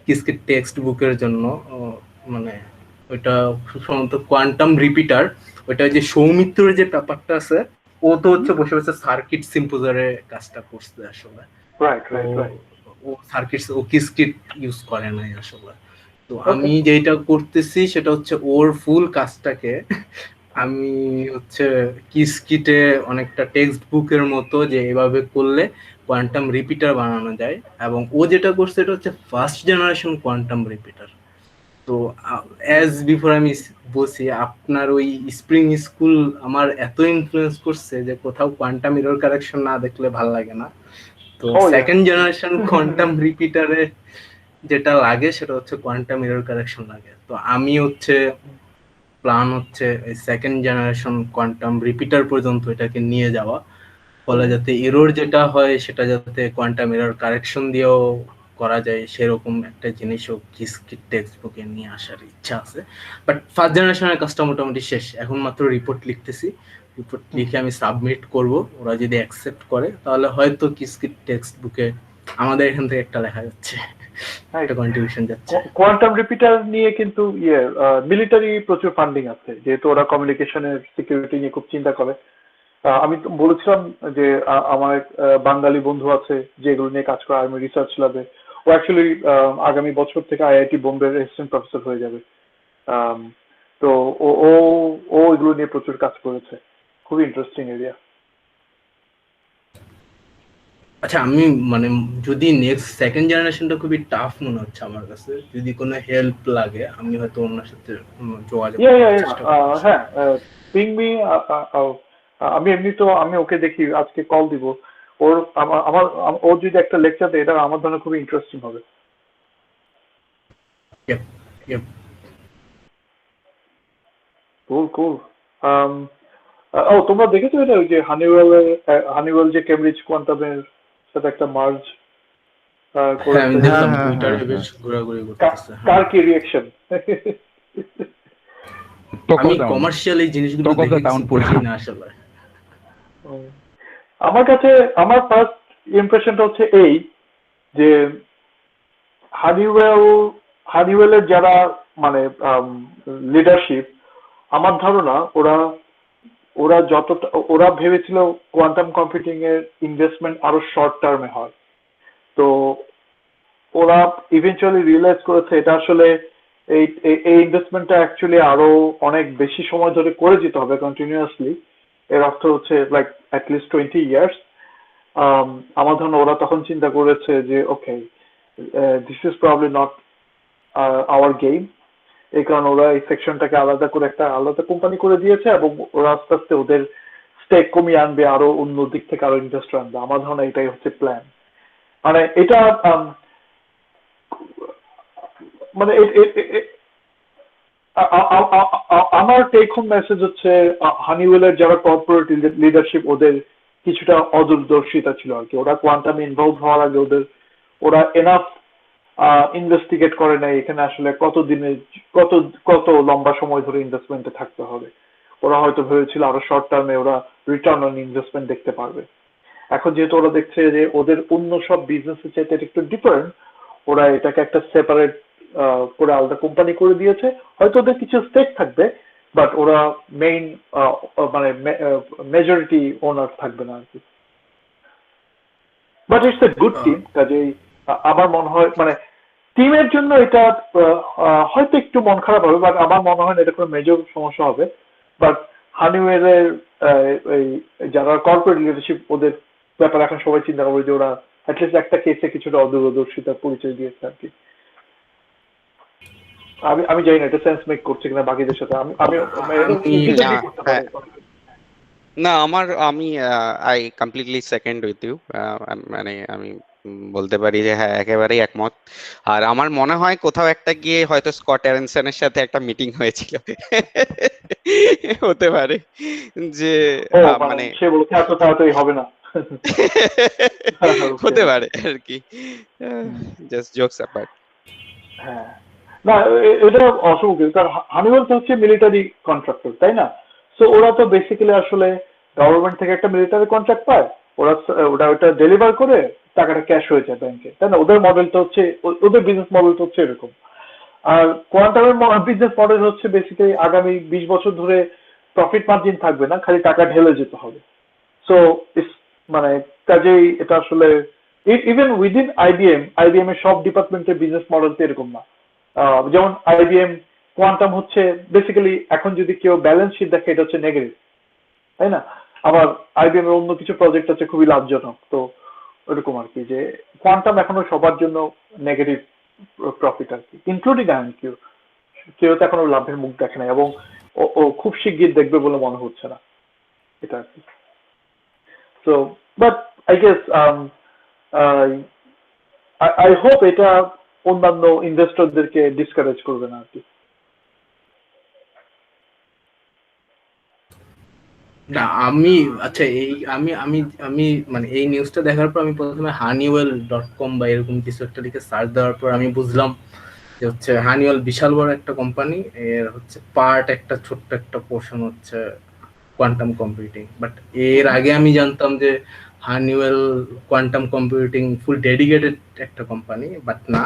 কিসকিট টেক্সট বুকের জন্য, মানে ওইটা সম্ভবত কোয়ান্টাম রিপিটার। ওইটা যে সৌমিত্রের যে ব্যাপারটা আছে, ও তো হচ্ছে বসে বসে সার্কিট সিম্পোজারে কাজটা করছে আসলে। ও সার্কিট, ও কিসকিট ইউজ করে নাই আসলে। তো আমি যেটা করতেছি সেটা হচ্ছে ওর ফুল কাজটাকে আমি হচ্ছে কিসকিটে অনেকটা টেক্সট বুকের মতো, যে এভাবে করলে কোয়ান্টাম রিপিটার বানানো যায়। এবং ও যেটা করছে এটা হচ্ছে ফার্স্ট জেনারেশন কোয়ান্টাম রিপিটার। তো অ্যাজ বিফোর আমি বলছি, আপনার ওই স্প্রিং স্কুল আমার এত ইনফ্লুয়েন্স করছে যে কোথাও কোয়ান্টাম এরর কারেকশন না দেখলে ভাল লাগে না। তো সেকেন্ড জেনারেশন কোয়ান্টাম রিপিটারে যেটা লাগে সেটা হচ্ছে কোয়ান্টাম এরর কারেকশন লাগে। তো আমি হচ্ছে প্ল্যান হচ্ছে এই সেকেন্ড জেনারেশন কোয়ান্টাম রিপিটার পর্যন্ত এটাকে নিয়ে যাওয়া, ফলে যাতে এরর যেটা হয় সেটা যাতে কোয়ান্টাম এরর কারেকশন দিয়েও করা যায়, সেরকম একটা জিনিসও কিসকিট টেক্সট বুকে নিয়ে আসার ইচ্ছা আছে। বাট ফার্স্ট জেনারেশনের কাজটা মোটামুটি শেষ, এখন মাত্র রিপোর্ট লিখতেছি। রিপোর্ট লিখে আমি সাবমিট করব, ওরা যদি অ্যাকসেপ্ট করে তাহলে হয়তো কিসকিট টেক্সট বুকে আমাদের এখান থেকে একটা লেখা যাচ্ছে, একটা কন্ট্রিবিউশন যাচ্ছে। কোয়ান্টাম রিপিটার নিয়ে কিন্তু মিলিটারি প্রচুর ফান্ডিং আছে, যেহেতু ওরা কমিউনিকেশনের সিকিউরিটি নিয়ে খুব চিন্তা করে। আমি তো বলেছিলাম যে আমার এক বাঙালি বন্ধু আছে যে এগুলো নিয়ে কাজ করে আর্মি রিসার্চ ল্যাবে। ও অ্যাকচুয়ালি আগামী বছর থেকে আইআইটি বোম্বের অ্যাসিস্ট্যান্ট প্রফেসর হয়ে যাবে। তো ও ও ও এগুলো নিয়ে প্রচুর কাজ করেছে, খুবই ইন্টারেস্টিং এরিয়া। আচ্ছা, আমি মানে যদি নেক্সট সেকেন্ড জেনারেশনটা খুবই টাফ মনে হচ্ছে আমার কাছে, যদি কোনো হেল্প লাগে আমি হয়তো ওনার সাথে যোগাযোগ করার চেষ্টা করব। হ্যাঁ, পিং মি। আমি এমনি তো আমি ওকে দেখি, আজকে কল দিব। ওর আমার আমার ওর যদি একটা লেকচার দেয়, এটা আমার জন্য খুবই ইন্টারেস্টিং হবে। Yep, yep. কুল। তোমরা দেখেছো এটা, ওই যে হানিওয়েল যে কেমব্রিজ কোয়ান্টামের সাথে একটা মার্জ হ্যাঁ, আমি করেছে। দেখলাম হ্যাঁ, টুইটারে হ্যাঁ, বেশ ঘোরাঘুরি করতেছে। কার কি রিয়াকশন? আমি কমার্শিয়াল এই জিনিসগুলো Talk of the দেখে town কিছু পুরো। বুঝি না আসলে। আমার কাছে আমার ফার্স্ট ইমপ্রেশনটা হচ্ছে এই যে হানিওয়েলের যারা মানে লিডারশিপ, আমার ধারণা ওরা ভেবেছিল কোয়ান্টাম কম্পিউটিং এর ইনভেস্টমেন্ট আরো শর্ট টার্মে হয়। তো ওরা ইভেন্চুয়ালি রিয়েলাইজ করেছে এটা আসলে এই ইনভেস্টমেন্টটা অ্যাকচুয়ালি আরো অনেক বেশি সময় ধরে করে যেতে হবে কন্টিনিউয়াসলি। এর অর্থ হচ্ছে লাইক অ্যাটলিস্ট 20 ইয়ার্স। আমার ধারণা ওরা তখন চিন্তা করেছে যে okay, this is probably not our game. এই কারণে ওরা এই সেকশনটাকে আলাদা করে একটা আলাদা কোম্পানি করে দিয়েছে, এবং ওরা আস্তে আস্তে ওদের স্টেক কমিয়ে আনবে, আরো অন্য দিক থেকে আরো ইনভেস্টর আনবে। আমার ধারণা এটাই হচ্ছে প্ল্যান। মানে এটা মানে আমার টেক হোম মেসেজ হচ্ছে হানিওয়েলের যারা কর্পোরেট লিডারশিপ, ওদের কিছুটা অদূরদর্শিতা ছিল আর কি। ওরা কোয়ান্টাম ইনভলভ হওয়ার আগে ওরা এনাফ ইনভেস্টিগেট করে নাই এখানে আসলে কত লম্বা সময় ধরে ইনভেস্টমেন্টে থাকতে হবে। ওরা হয়তো ভেবেছিল আরো শর্ট টার্মে ওরা রিটার্ন অন ইনভেস্টমেন্ট দেখতে পারবে। এখন যেহেতু ওরা দেখছে যে ওদের অন্য সব বিজনেসের চাইতে একটু ডিফারেন্ট, ওরা এটাকে একটা সেপারেট করে আলাদা কোম্পানি করে দিয়েছে। হয়তো ওদের কিছু স্টেক থাকবে, বাট ওরা মেইন মানে মেজরিটি ওনার থাকবে না আর কি। But it's a good team. কাজেই আমার মনে হয় মানে টিমের জন্য এটা হয়তো একটু মন খারাপ হবে, বাট আমার মনে হয় না এটা কোনো মেজর সমস্যা হবে। বাট হানিওয়েলের এই যারা কর্পোরেট লিডারশিপ, ওদের ব্যাপারে এখন সবাই চিন্তা করবে যে ওরা অ্যাটলিস্ট একটা কেসে কিছুটা অদূরদর্শিতার পরিচয় দিয়েছে আর কি। আমি জানি না এটা সেন্স মেক করছে কিনা বাকিদের সাথে। না, আমি I completely second with you. মানে আমি বলতে পারি যে হ্যাঁ, একেবারেই একমত। আর আমার মনে হয় কোথাও একটা গিয়ে হয়তো স্কট অ্যারনসনের সাথে একটা মিটিং হয়েছিল, হতে পারে যে মানে সে বলছে এত তাড়াতাড়ি হবে না। হতে পারে আর কি, জাস্ট জোকস অ্যাপার্ট। হ্যাঁ, না এটা অসুবিধা, কারণ হানিওয়েল তো হচ্ছে মিলিটারি কন্ট্রাক্টর, তাই না? সো ওরা তো বেসিক্যালি আসলে গভর্নমেন্ট থেকে একটা মিলিটারি কন্ট্রাক্ট পায়, ওটা ডেলিভার করে টাকাটা ক্যাশ হয়ে যায় ব্যাংকে, তাই না? ওদের মডেল তো হচ্ছে, ওদের বিজনেস মডেল তো হচ্ছে এরকম। আর কোয়ান্টামের বিজনেস মডেল হচ্ছে বেসিক্যালি আগামী 20 বছর ধরে প্রফিট মার্জিন থাকবে না, খালি টাকা ঢেলে যেতে হবে। সো মানে কাজেই এটা আসলে ইভেন উইদিন আইবিএম এর সব ডিপার্টমেন্টের বিজনেস মডেল তো এরকম না। যেমন আইবিএম কোয়ান্টাম হচ্ছে বেসিক্যালি, এখন যদি কেউ ব্যালেন্স শিট দেখে এটা হচ্ছে নেগেটিভ, তাই না? আবার আইবিএম এর অন্য কিছু প্রজেক্ট আছে খুবই লাভজনক। তো ওরকম আর কি, যে কোয়ান্টাম এখনো সবার জন্য নেগেটিভ প্রফিট আর কি, ইনক্লুডিং আইএনকিউ। কেউ তো এখনো লাভের মুখ দেখে নাই, এবং ও খুব শিগগির দেখবে বলে মনে হচ্ছে না এটা আর কি। So but I guess I hope এটা অন্যান্য ইনভেস্টরদেরকে ডিসকারেজ করবে না আর কি। না আমি আচ্ছা এই আমি আমি আমি মানে এই নিউজটা দেখার পর আমি প্রথমে honeywell.com বা এরকম কিছু একটা লিখে সার্চ দেওয়ার পর আমি বুঝলাম যে হচ্ছে হানিওয়েল বিশাল বড় একটা কোম্পানি, এর হচ্ছে পার্ট একটা ছোট্ট একটা পোর্শন হচ্ছে কোয়ান্টাম কম্পিউটিং। বাট এর আগে আমি জানতাম যে হানিওয়েল কোয়ান্টাম কম্পিউটিং ফুল ডেডিকেটেড একটা কোম্পানি, বাট না,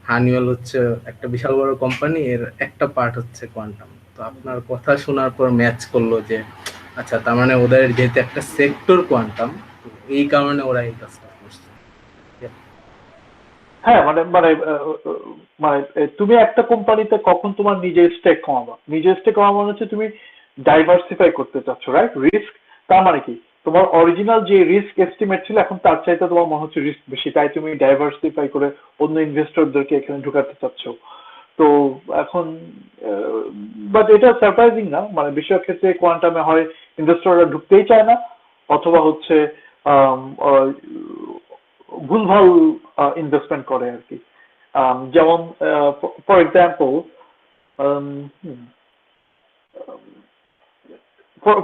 হানিওয়েল হচ্ছে একটা বিশাল বড় কোম্পানি, এর একটা পার্ট হচ্ছে কোয়ান্টাম। তো আপনার কথা শোনার পর ম্যাচ করলো যে আচ্ছা, তার মানে ওদের যেহেতু একটা সেক্টর কোয়ান্টাম, এই কারণে ওরা এই কাজটা করছে। হ্যাঁ, মানে মানে মানে তুমি একটা কোম্পানিতে কখন তোমার নিজের স্টেক কমাবা? নিজের স্টেক কমাবা মানে হচ্ছে তুমি ডাইভার্সিফাই করতে চাচ্ছ, রাইট? রিস্ক, তার মানে কি তোমার অরিজিনাল যে রিস্ক এস্টিমেট ছিল এখন তার চাইতে তোমার মনে হচ্ছে রিস্ক বেশি, তাই তুমি ডাইভার্সিফাই করে অন্য ইনভেস্টরদেরকে এখানে ঢুকাতে চাচ্ছ। তো এখন বাট এটা সারপ্রাইজিং না, মানে বেশিরভাগ ক্ষেত্রে কোয়ান্টামে হয় ইনভেস্টররা ঢুকতেই চায় না, অথবা হচ্ছে আম, আহ, ভুলভাল ইনভেস্টমেন্ট করে আর কি। যেমন ফর এক্সাম্পল,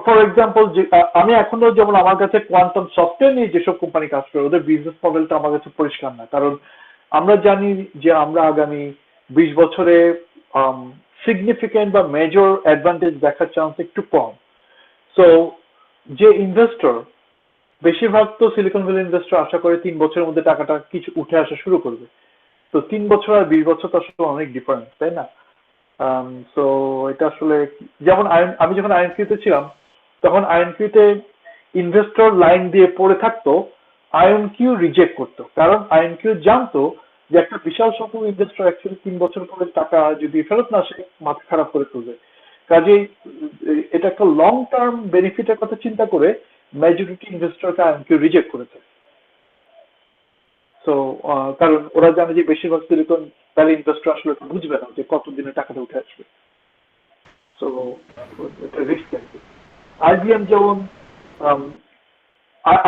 ফর এক্সাম্পল যে আমি এখনো যেমন আমার কাছে কোয়ান্টাম সফটওয়্যার নিয়ে যেসব কোম্পানি কাজ করে ওদের বিজনেস মডেলটা আমার কাছে পরিষ্কার না, কারণ আমরা জানি যে আমরা আগামী 20 বছরে সিগনিফিকেন্ট বা মেজর অ্যাডভান্টেজ দেখার চান্স একটু কম। সো যে ইনভেস্টর, বেশিরভাগ তো সিলিকন ভ্যালি ইনভেস্টর আশা করে 3 বছরের মধ্যে টাকাটা কিছু উঠে আসা শুরু করবে। তো 3 বছর আর 20 বছর তো আসলে অনেক ডিফারেন্স, তাই না? তো এটা আসলে যেমন আমি যখন আইএনকিউতে ছিলাম তখন আইএনকিউতে ইনভেস্টর লাইন দিয়ে পড়ে থাকতো, আইএনকিউ রিজেক্ট করতো, কারণ আইএনকিউ জানতো যে একটা বিশাল সংখ্যক ইনভেস্টর অ্যাকচুয়ালি 3 বছর পরে টাকা যদি ফেরত না আসে মাথা খারাপ করে তুলবে। কাজেই এটা একটা লং টার্ম বেনিফিটের কথা চিন্তা করে মেজরিটি ইনভেস্টরকে আইএনকিউ রিজেক্ট করেছে। তো কারণ ওরা জানে যে বেশিরভাগ সিলিকন ভ্যালি ইনভেস্টর আসলে বুঝবে না যে কত দিনে টাকাটা উঠে আসবে। তো এটা রিস্ক আর কি। আইবিএম যেমন,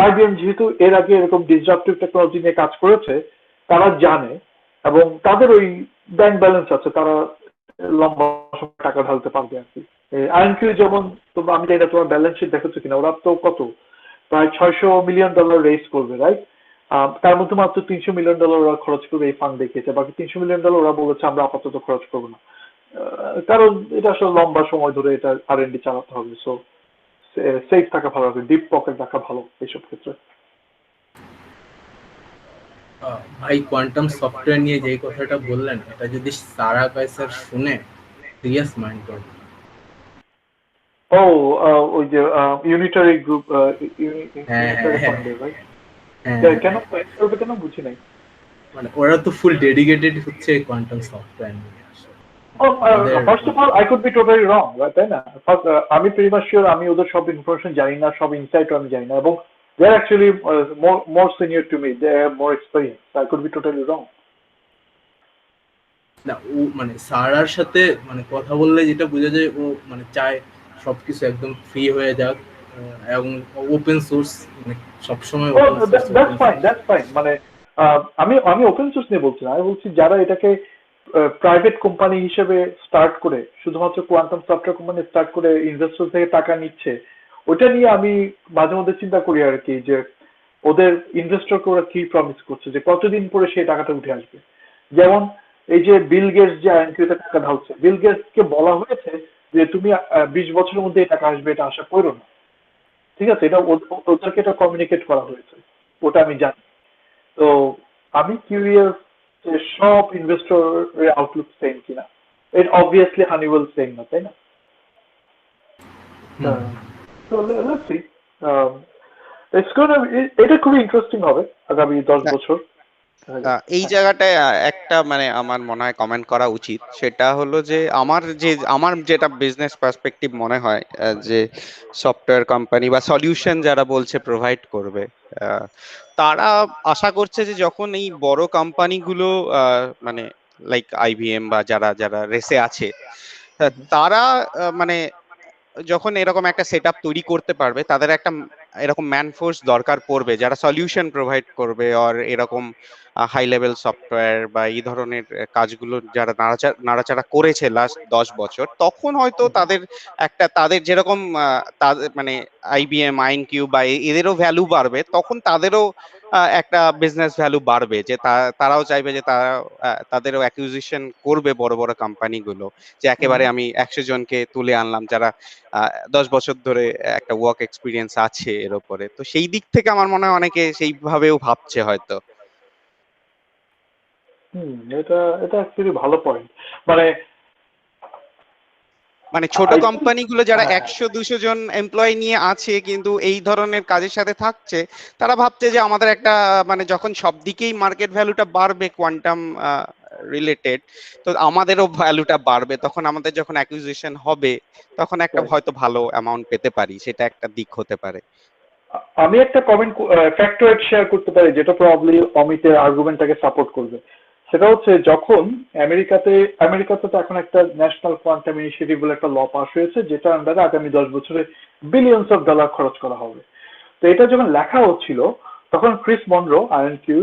আইবিএম যেহেতু এর আগে এরকম ডিসরাপটিভ টেকনোলজি নিয়ে কাজ করেছে, তারা জানে এবং তাদের ওই ব্যাংক ব্যালেন্স আছে, তারা লম্বা সময় টাকা ঢালতে পারবে আর কি। আইএনকিউ যেমন, আমি জানি না তোমার ব্যালেন্স শিট দেখেছো কিনা, ওরা তো কত প্রায় $600 মিলিয়ন রেজ করবে, রাইট? তার মধ্যে মাত্র $300 মিলিয়ন ওরা খরচ করবে এই ফান্ড দেখিয়েছে, বাকি $300 মিলিয়ন ওরা বলেছে আমরা আপাতত খরচ করবো না, কারণ এটা আসলে লম্বা সময় ধরে এটা আর&ডি চালাতে হবে। সো সেফ থাকা ভালো হবে, ডিপ পকেট রাখা ভালো এইসব ক্ষেত্রে। ভাই, কোয়ান্টাম সফটওয়্যার নিয়ে যে কথাটা বললেন, এটা যদি সারা কাইসার শুনে সিরিয়াস মাইন্ড করবে। ও, ওই যে ইউনিটারি গ্রুপ, হ্যাঁ, ইউনিটারি হ্যাঁ, ফান্ডে, রাইট? হ্যাঁ, কেন করবে, কেন বুঝি নাই। মানে ওরা তো ফুল ডেডিকেটেড হচ্ছে কোয়ান্টাম সফটওয়্যার নিয়ে আসলে। First of all I could be totally রং, তাই না? আমি প্রিটি মাচ শিওর আমি ওদের সব ইনফরমেশন জানি না, সব ইনসাইট আমি জানি না, এবং they are actually more senior to me, they have more experience, I could be totally wrong. না, ও মানে সারার সাথে মানে কথা বললে যেটা বোঝা যায়, ও মানে চায় সবকিছু একদম ফ্রি হয়ে যাক, এবং ওপেন সোর্স, মানে সবসময় ওপেন দ্যাটস ফাইন, মানে আমি ওপেন সোর্স নিয়ে বলছি না, আমি বলছি যারা এটাকে প্রাইভেট কোম্পানি হিসেবে স্টার্ট করে শুধুমাত্র কোয়ান্টাম সফটওয়্যার কোম্পানি স্টার্ট করে ইনভেস্টর থেকে টাকা নিচ্ছে, ওটা নিয়ে আমি মাঝে মধ্যে চিন্তা করি আর কি, যে ওদের ইনভেস্টরকে ওরা কি প্রমিস করছে, যে কতদিন পরে সেই টাকাটা উঠে আসবে। যেমন এই যে বিল গেটস যে আইএনকিউতে টাকা ঢালছে, বিল গেটস কে বলা হয়েছে যে তুমি 20 বছরের মধ্যে এই টাকা আসবে, এটা আশা করো না, ঠিক আছে? এটা ওদেরকে এটা কমিউনিকেট করা হয়েছে, ওটা আমি জানি। তো আমি কিউরিয়াস যে সব ইনভেস্টরের আউটলুক সেম কিনা। এটা অবভিয়াসলি হানিওয়েল সেম না, তাই না? তো লেটস সি, এটা খুবই ইন্টারেস্টিং হবে আগামী 10 বছর। এই জায়গাটায় একটা মানে আমার মনে হয় কমেন্ট করা উচিত, সেটা হলো যে আমার যেটা বিজনেস পার্সপেক্টিভ মনে হয়, যে সফটওয়্যার কোম্পানি বা সলিউশন যারা বলছে প্রোভাইড করবে, তারা আশা করছে যে যখন এই বড় কোম্পানিগুলো মানে লাইক আইবিএম বা যারা যারা রেসে আছে, তারা মানে যখন এরকম একটা সেটআপ তৈরি করতে পারবে, তাদের একটা এরকম ম্যানফোর্স দরকার পড়বে যারা সলিউশন প্রোভাইড করবে, আর এরকম হাই লেভেল সফটওয়্যার বা এই ধরনের কাজগুলো যারা নাড়াচাড়া করেছে লাস্ট 10 বছর, তখন হয়তো তাদের যেরকম তাদের মানে আইবিএম, আইএনকিউ বা এদেরও ভ্যালু বাড়বে, তখন তাদেরও একটা বিজনেস ভ্যালু বাড়বে, যে তারাও চাইবে যে তারা তাদেরও অ্যাকুইজিশন করবে বড় বড় কোম্পানিগুলো, যে একেবারে আমি 100 জনকে তুলে আনলাম যারা 10 বছর ধরে একটা ওয়ার্ক এক্সপিরিয়েন্স আছে এর উপরে। তো সেই দিক থেকে আমার মনে হয় অনেকে সেইভাবেও ভাবছে হয়তো। এটা এটা অ্যাকচুয়ালি ভালো পয়েন্ট। মানে মানে ছোট I think- কোম্পানিগুলো যারা হ্যাঁ, 100-200 জন এমপ্লয়ি নিয়ে আছে কিন্তু এই ধরনের কাজের সাথে থাকছে, তারা ভাবছে যে আমাদের একটা মানে যখন সব দিকেই মার্কেট ভ্যালুটা বাড়বে কোয়ান্টাম রিলেটেড, তো আমাদেরও ভ্যালুটা বাড়বে, তখন আমাদের যখন অ্যাকুইজিশন হবে তখন একটা right. হয়তো ভালো অ্যামাউন্ট পেতে পারি, সেটা একটা দিক হতে পারে। আমি একটা কমেন্ট ফ্যাক্টয়েড শেয়ার করতে পারি যেটা প্রবাবলি অমিতের আর্গুমেন্টটাকে সাপোর্ট করবে। সেটা হচ্ছে যখন আমেরিকাতে তো এখন একটা ন্যাশনাল কোয়ান্টাম ইনিশিয়েটিভ বলে একটা ল পাস হয়েছে, যেটা আন্ডারে আগামী 10 বছরে বিলিয়নস অফ ডলার খরচ করা হবে। তো এটা যখন লেখা হচ্ছিল তখন ক্রিস মনরো আইএনকিউ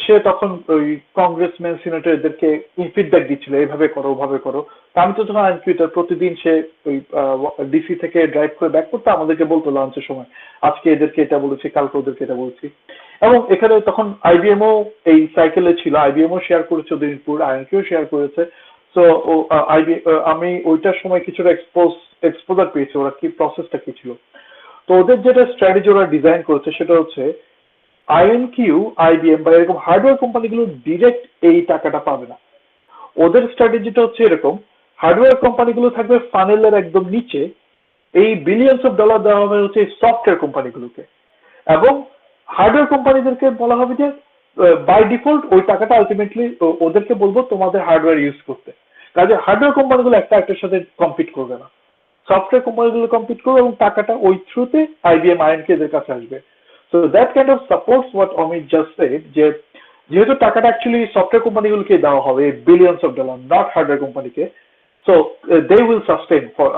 সে তখন ওই কংগ্রেসম্যান সিনেটরদেরকে ফিডব্যাক দিচ্ছিল, এইভাবে করো ওভাবে করো। তা আমি তো তখন আইএনকিউটা প্রতিদিন সে ওই ডিসি থেকে ড্রাইভ করে ব্যাক করতে আমাদেরকে বলতো লাঞ্চের সময়, আজকে এদেরকে এটা বলেছি, কালকে ওদেরকে এটা বলছি। এবং এখানে তখন আইবিএমও এই সাইকেলে ছিল, আইবিএমও শেয়ার করেছে ওদের ইনপুট, আইএনকিউ শেয়ার করেছে। তো আমি ওইটার সময় কিছুটা এক্সপোজার পেয়েছি ওরা কি প্রসেসটা কি ছিল। তো ওদের যেটা স্ট্র্যাটেজি ওরা ডিজাইন করেছে সেটা হচ্ছে আইএনকিউ, আইবিএম বা এরকম হার্ডওয়্যার কোম্পানিগুলো ডিরেক্ট এই টাকাটা পাবে না। ওদের স্ট্র্যাটেজিটা হচ্ছে এরকম, হার্ডওয়্যার কোম্পানিগুলো থাকবে ফানেলের একদম নিচে, এই বিলিয়নস অফ ডলার দেওয়া হবে হচ্ছে সফটওয়্যার কোম্পানিগুলোকে, এবং হার্ডওয়্যার কোম্পানিদেরকে বলা হবে যে বাই ডিফল্ট ওই টাকাটা আলটিমেটলি ওদেরকে বলবো তোমাদের হার্ডওয়্যার ইউজ করতে। কাজে হার্ডওয়্যার কোম্পানিগুলো একটা একটার সাথে কম্পিট করবে না, সফটওয়্যার কোম্পানিগুলো কম্পিট করবে এবং টাকাটা ওই থ্রুতে আইবিএম আইএনকে এদের কাছে আসবে। So that kind of supports what Amit just said, যে যেহেতু টাকাটা অ্যাকচুয়ালি সফটওয়্যার কোম্পানিগুলোকে দেওয়া হবে billions of dollar, not hardware কোম্পানিকে। So they will sustain for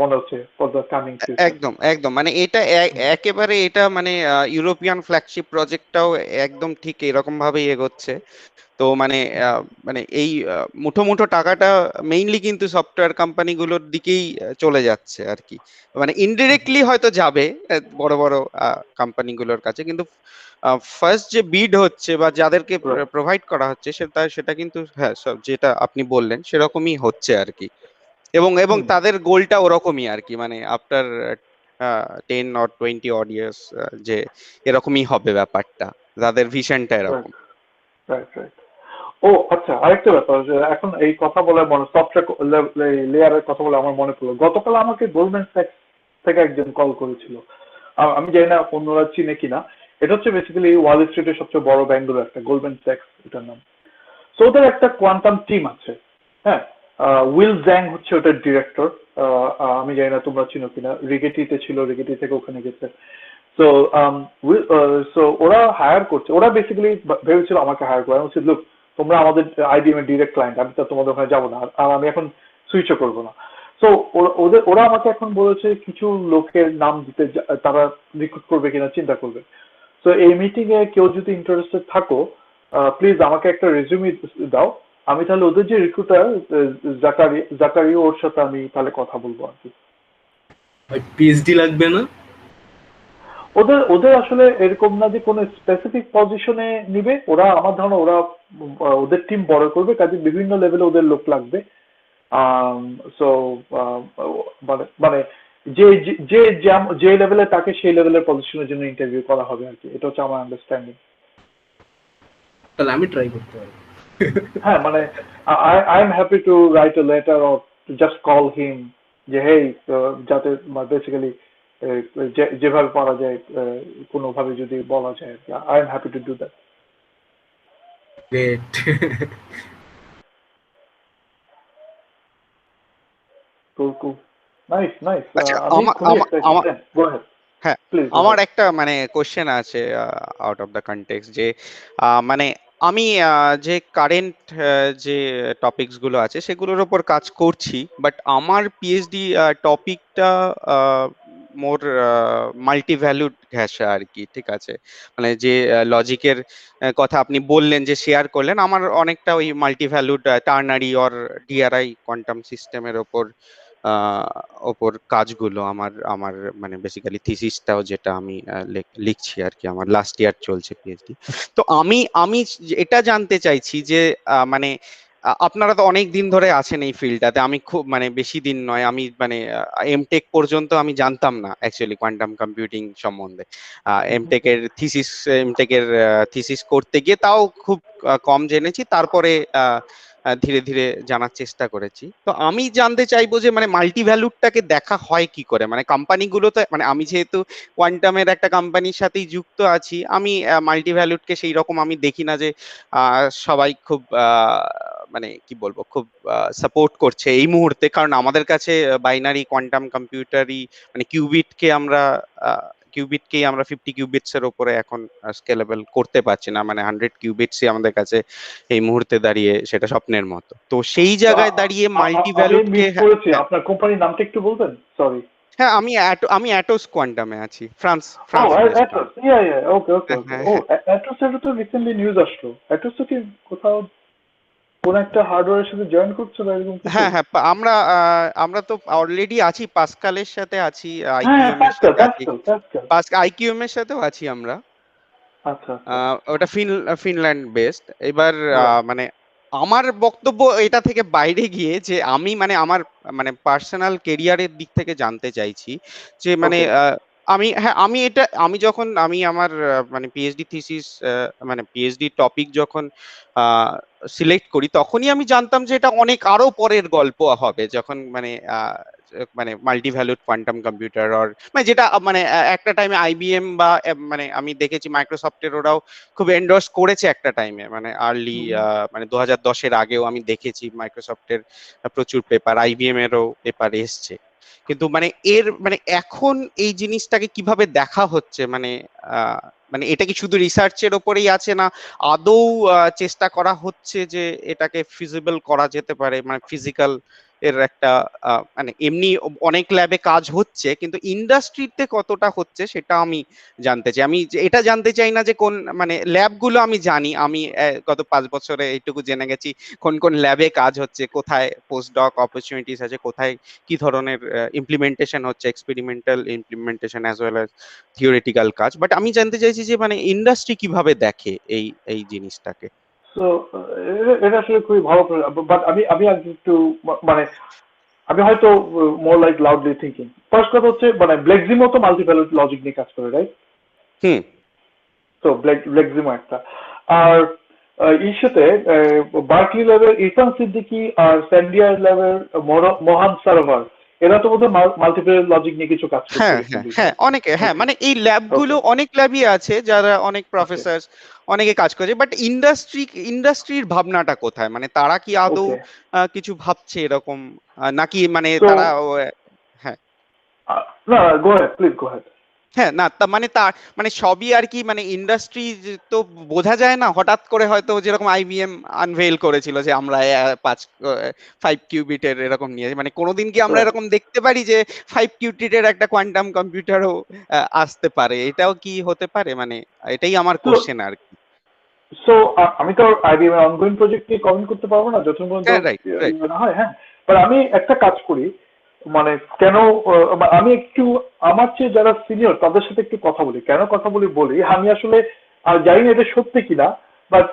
মনে হচ্ছে ফর দ্য কামিং ফিউচার। একদম একদম, মানে এটা একেবারে এটা মানে ইউরোপিয়ান ফ্ল্যাগশিপ প্রজেক্টটাও একদম ঠিক এরকম ভাবেই এগোচ্ছে। তো মানে মানে এই মুঠো মুঠো টাকাটা মেইনলি কিন্তু সফটওয়্যার কোম্পানিগুলোর দিকেই চলে যাচ্ছে আর কি। মানে ইনডিরেক্টলি হয়তো যাবে বড় বড় কোম্পানিগুলোর কাছে, কিন্তু ফার্স্ট যে বিড হচ্ছে বা যাদেরকে প্রোভাইড করা হচ্ছে সেটা কিন্তু হ্যাঁ যেটা আপনি বললেন সেরকমই হচ্ছে আর কি। এবং তাদের গোলটা ওরকমই আর কি, মানে আফটার 10 or 20 odd years যে এরকমই হবে ব্যাপারটা, তাদের ভিশনটা এরকম। Right right. ও আচ্ছা, আরেকটা ব্যাপার, যে এখন এই কথা বলে মনে সফটওয়্যার লেয়ারের কথা বলে আমার মনে পড়লো, গতকাল আমাকে গোল্ডম্যান স্যাক্স থেকে একজন কল করেছিল। আমি জানি না অন্যরা চিনে কিনা। এটা হচ্ছে বেসিক্যালি ওয়াল স্ট্রিটের সবচেয়ে বড় ব্যাংকগুলো একটা, গোল্ডম্যান স্যাক্স এটার নাম। সো ওদের একটা কোয়ান্টাম টিম আছে, হ্যাঁ। উইল জ্যাং হচ্ছে ওটার ডিরেক্টর। আমি জানি না তোমরা চিনো কিনা, রিগেটিতে ছিল, রিগেটি থেকে ওখানে গেছে। সো সো ওরা হায়ার করছে, ওরা বেসিক্যালি ভেবেছিল আমাকে হায়ার করে। আমি বলছি লুক, তোমরা আমাদের আইবিএম এর ডিরেক্ট ক্লায়েন্ট, আমি তো তোমাদের ওখানে যাবো না, আর আমি এখন সুইচও করবো না। সো ওরা আমাকে এখন বলেছে কিছু লোকের নাম দিতে, তারা রিক্রুট করবে কিনা চিন্তা করবে। তো এই মিটিং এ কেউ যদি ইন্টারেস্টেড থাকো, প্লিজ আমাকে একটা রেজিউমি দাও, আমি তাহলে ওদের যে রিক্রুটার জাকারি ওর সাথে আমি তাহলে কথা বলবো আর কি। পিএইচডি লাগবে না? ওদের আসলে এরকম না যে কোনো স্পেসিফিক পজিশনে নিবে, ওরা আমার ধারণা ওরা ওদের টিম বড় করবে, কাজে বিভিন্ন লেভেলে ওদের লোক লাগবে। সো মানে মানে যে যে যে লেভেলে তাকে সেই লেভেলের পজিশনের জন্য ইন্টারভিউ করা হবে আর কি, এটা হচ্ছে আমার আন্ডারস্ট্যান্ডিং। তাহলে আমি ট্রাই করতে পারি। হ্যাঁ, মানে I am happy to write a letter or just call him, যে হেই, যাতে বেসিক্যালি যেভাবে পারা যায় কোনোভাবে যদি বলা যায়, I am happy to do that. Great. Cool, cool. Nice, nice. আচ্ছা, আমি খুবই excited. Go ahead. হ্যাঁ, Please. আমার একটা মানে কোশ্চেন আছে আউট অফ দ্য কনটেক্সট, যে মানে আমি যে কারেন্ট যে টপিকস গুলো আছে সেগুলোর উপর কাজ করছি, বাট আমার পিএইচডি টপিকটা মোর মাল্টি ভ্যালুড ঘেঁষা আর কি, ঠিক আছে। মানে যে লজিকের কথা আপনি বললেন, যে শেয়ার করলেন, আমার অনেকটা ওই multi valued ternary or DRI quantum সিস্টেমের ওপর ওপর কাজগুলো আমার আমার মানে বেসিক্যালি থিসিসটাও যেটা আমি লিখছি আর কি, আমার লাস্ট ইয়ার চলছে পিএইচডি। তো আমি আমি এটা জানতে চাইছি যে মানে আপনারা তো অনেক দিন ধরে আছেন এই ফিল্ডটাতে, আমি খুব মানে বেশি দিন নয়, আমি মানে এমটেক পর্যন্ত আমি জানতাম না অ্যাকচুয়ালি কোয়ান্টাম কম্পিউটিং সম্বন্ধে। এমটেকের থিসিস করতে গিয়ে তাও খুব কম জেনেছি, তারপরে ধীরে ধীরে জানার চেষ্টা করেছি। তো আমি জানতে চাইবো যে মানে মাল্টি ভ্যালুটাকে দেখা হয় কি করে, মানে কোম্পানিগুলোতে, মানে আমি যেহেতু কোয়ান্টামের একটা কোম্পানির সাথেই যুক্ত আছি, আমি মাল্টি ভ্যালুটকে সেই রকম আমি দেখি না যে সবাই খুব মানে কি বলবো, খুব সাপোর্ট করছে এই মুহূর্তে, কারণ আমাদের কাছে বাইনারি কোয়ান্টাম কম্পিউটারই মানে কিউবিটকেই আমরা 50 কিউবিটস এর উপরে এখন স্কেলেবল করতে পারছি না, মানে 100 কিউবিটসই আমাদের কাছে এই মুহূর্তে দাঁড়িয়ে সেটা স্বপ্নের মতো। তো সেই জায়গায় দাঁড়িয়ে মাল্টি ভ্যালুটকে, আপনার কোম্পানির নামটা একটু বলবেন? সরি। হ্যাঁ, আমি অ্যাটোস কোয়ান্টামে আছি, ফ্রান্স অ্যাটস, ওকে ওকে ওকে। ও অ্যাটস, এটা তো রিসেন্টলি নিউজ আসলো। অ্যাটস তো কি কোথাও কোন একটা হার্ডওয়্যারের সাথে জয়েন করছে বা এরকম কিছু? হ্যাঁ, আমরা তো অলরেডি আছি, পাসকালের সাথে আছি, হ্যাঁ, আইকিউএম এর সাথে আছি, প্যাসকাল। আইকিউএম এর সাথেও আছি আমরা। আচ্ছা। ওটা ফিনল্যান্ড বেসড। এবার মানে আমার বক্তব্য এটা থেকে বাইরে গিয়ে যে আমি মানে আমার মানে পার্সোনাল কেরিয়ারের দিক থেকে জানতে চাইছি যে মানে আমি যখন আমি আমার মানে পিএইচডি থিসিস মানে পিএইচডি টপিক যখন সিলেক্ট করি, তখনই আমি জানতাম যে এটা অনেক আরো পরের গল্প হবে, যখন মানে মানে মাল্টি ভ্যালুড কোয়ান্টাম কম্পিউটার মানে যেটা মানে একটা টাইমে আইবিএম বা মানে আমি দেখেছি মাইক্রোসফটের ওরাও খুব এন্ডোর্স করেছে একটা টাইমে, মানে আর্লি মানে 2010-এর আগেও আমি দেখেছি মাইক্রোসফটের প্রচুর পেপার, আইবিএম এরও পেপার এসছে। কিন্তু মানে মানে এখন এই জিনিসটাকে কিভাবে দেখা হচ্ছে, মানে মানে এটা কি শুধু রিসার্চের ওপরেই আছে, না আদৌ চেষ্টা করা হচ্ছে যে এটাকে ফিজিবল করা যেতে পারে, মানে ফিজিক্যাল এর একটা মানে এমনি অনেক ল্যাবে কাজ হচ্ছে, কিন্তু ইন্ডাস্ট্রিতে কতটা হচ্ছে সেটা আমি জানতে চাই। আমি এটা জানতে চাই না যে কোন মানে ল্যাবগুলো, আমি জানি, আমি গত 5 বছরে এইটুকু জেনে গেছি কোন কোন ল্যাবে কাজ হচ্ছে, কোথায় পোস্ট ডক অপরচুনিটিস আছে, কোথায় কি ধরনের ইমপ্লিমেন্টেশন হচ্ছে, experimental implementation as well as theoretical কাজ। বাট আমি জানতে চাইছি যে মানে ইন্ডাস্ট্রি কিভাবে দেখে এই জিনিসটাকে। তো এটা আসলে খুবই ভালো, বাট আমি আমি একটু মানে আমি হয়তো more like loudly thinking. First কথা হচ্ছে মানে ব্লেকজিমো তো মাল্টিভ্যালুড লজিক নিয়ে কাজ করে, রাইট? তো ব্লেকজিমো একটা। আর সাথে বার্কলি ল্যাবের ইরফান সিদ্দিকী আর স্যান্ডিয়ার ল্যাবের মোহান সারোভার, এরা তো বোধহয় মাল্টিভ্যালুড লজিক নিয়ে কিছু কাজ করছে। হ্যাঁ অনেকে, হ্যাঁ মানে এই ল্যাবগুলো অনেক ল্যাবই আছে যারা অনেক প্রফেসর অনেকে কাজ করছে, বাট ইন্ডাস্ট্রির ভাবনাটা কোথায়, মানে তারা কি আদৌ কিছু ভাবছে এরকম, নাকি মানে তারা হ্যাঁ না, গো হেড প্লিজ, গো হেড। হ্যাঁ, না মানে মানে সবই আর কি, মানে ইন্ডাস্ট্রি তো বোঝা যায় না, হঠাৎ করে হয়তো যেরকম আইবিএম আনভেইল করেছিল যে আমরা 5 কিউবিটের এরকম নিয়ে, মানে কোনোদিন কি আমরা এরকম দেখতে পারি যে 5 কিউবিটের একটা কোয়ান্টাম কম্পিউটারও আসতে পারে? এটাও কি হতে পারে, মানে এটাই আমার কোশ্চেন আর কি। সো আমি তো আইবিএম এর অনগোয়িং প্রজেক্ট নিয়ে কমেন্ট করতে পারবো না যতক্ষণ পর্যন্ত না হয়। হ্যাঁ, বাট আমি একটা কাজ করি, মানে কেন আমি একটু আমার চেয়ে যারা সিনিয়র তাদের সাথে একটু কথা বলি। কেন কথা বলি আমি আসলে জানি না এটা সত্যি কিনা, বাট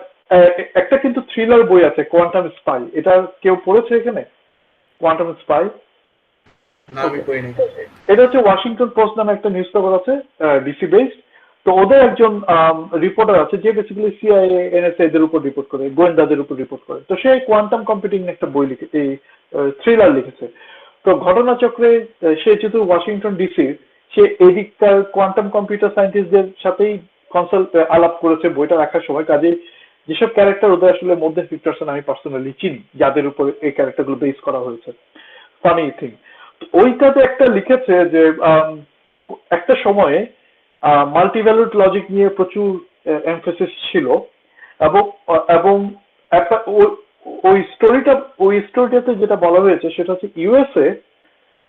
একটা কিন্তু থ্রিলার বই আছে, কোয়ান্টাম স্পাই। এটা কেউ পড়েছে এখানে? কোয়ান্টাম স্পাই এটা হচ্ছে ওয়াশিংটন পোস্ট নামে একটা নিউজ পেপার আছে, ডিসি বেসড। তো ওদের একজন রিপোর্টার আছে যে বেসিক্যালি সিআইএ, এনএসএ এদের উপর রিপোর্ট করে, গোয়েন্দাদের উপর রিপোর্ট করে। তো সে কোয়ান্টাম কম্পিউটিং একটা বই লিখে, এই থ্রিলার লিখেছে। তো ঘটনাচক্রে সে যেহেতু ওয়াশিংটন ডিসি, সে এদিককার কোয়ান্টাম কম্পিউটার সায়েন্টিস্টদের সাথেই আলাপ করেছে বইটা রাখার সময়। কাজে যেসব ক্যারেক্টার ওদের আসলে মধ্যে 50% আমি পার্সোনালি চিনি, যাদের উপর এই ক্যারেক্টারগুলো বেস করা হয়েছে। ফানি থিং, ওইটাতে একটা লিখেছে যে একটা সময়ে মাল্টিভ্যালুড লজিক নিয়ে প্রচুর এমফেসিস ছিল, এবং এবং একটা ওই স্টোরিটাতে যেটা বলা হয়েছে সেটা হচ্ছে ইউএসএ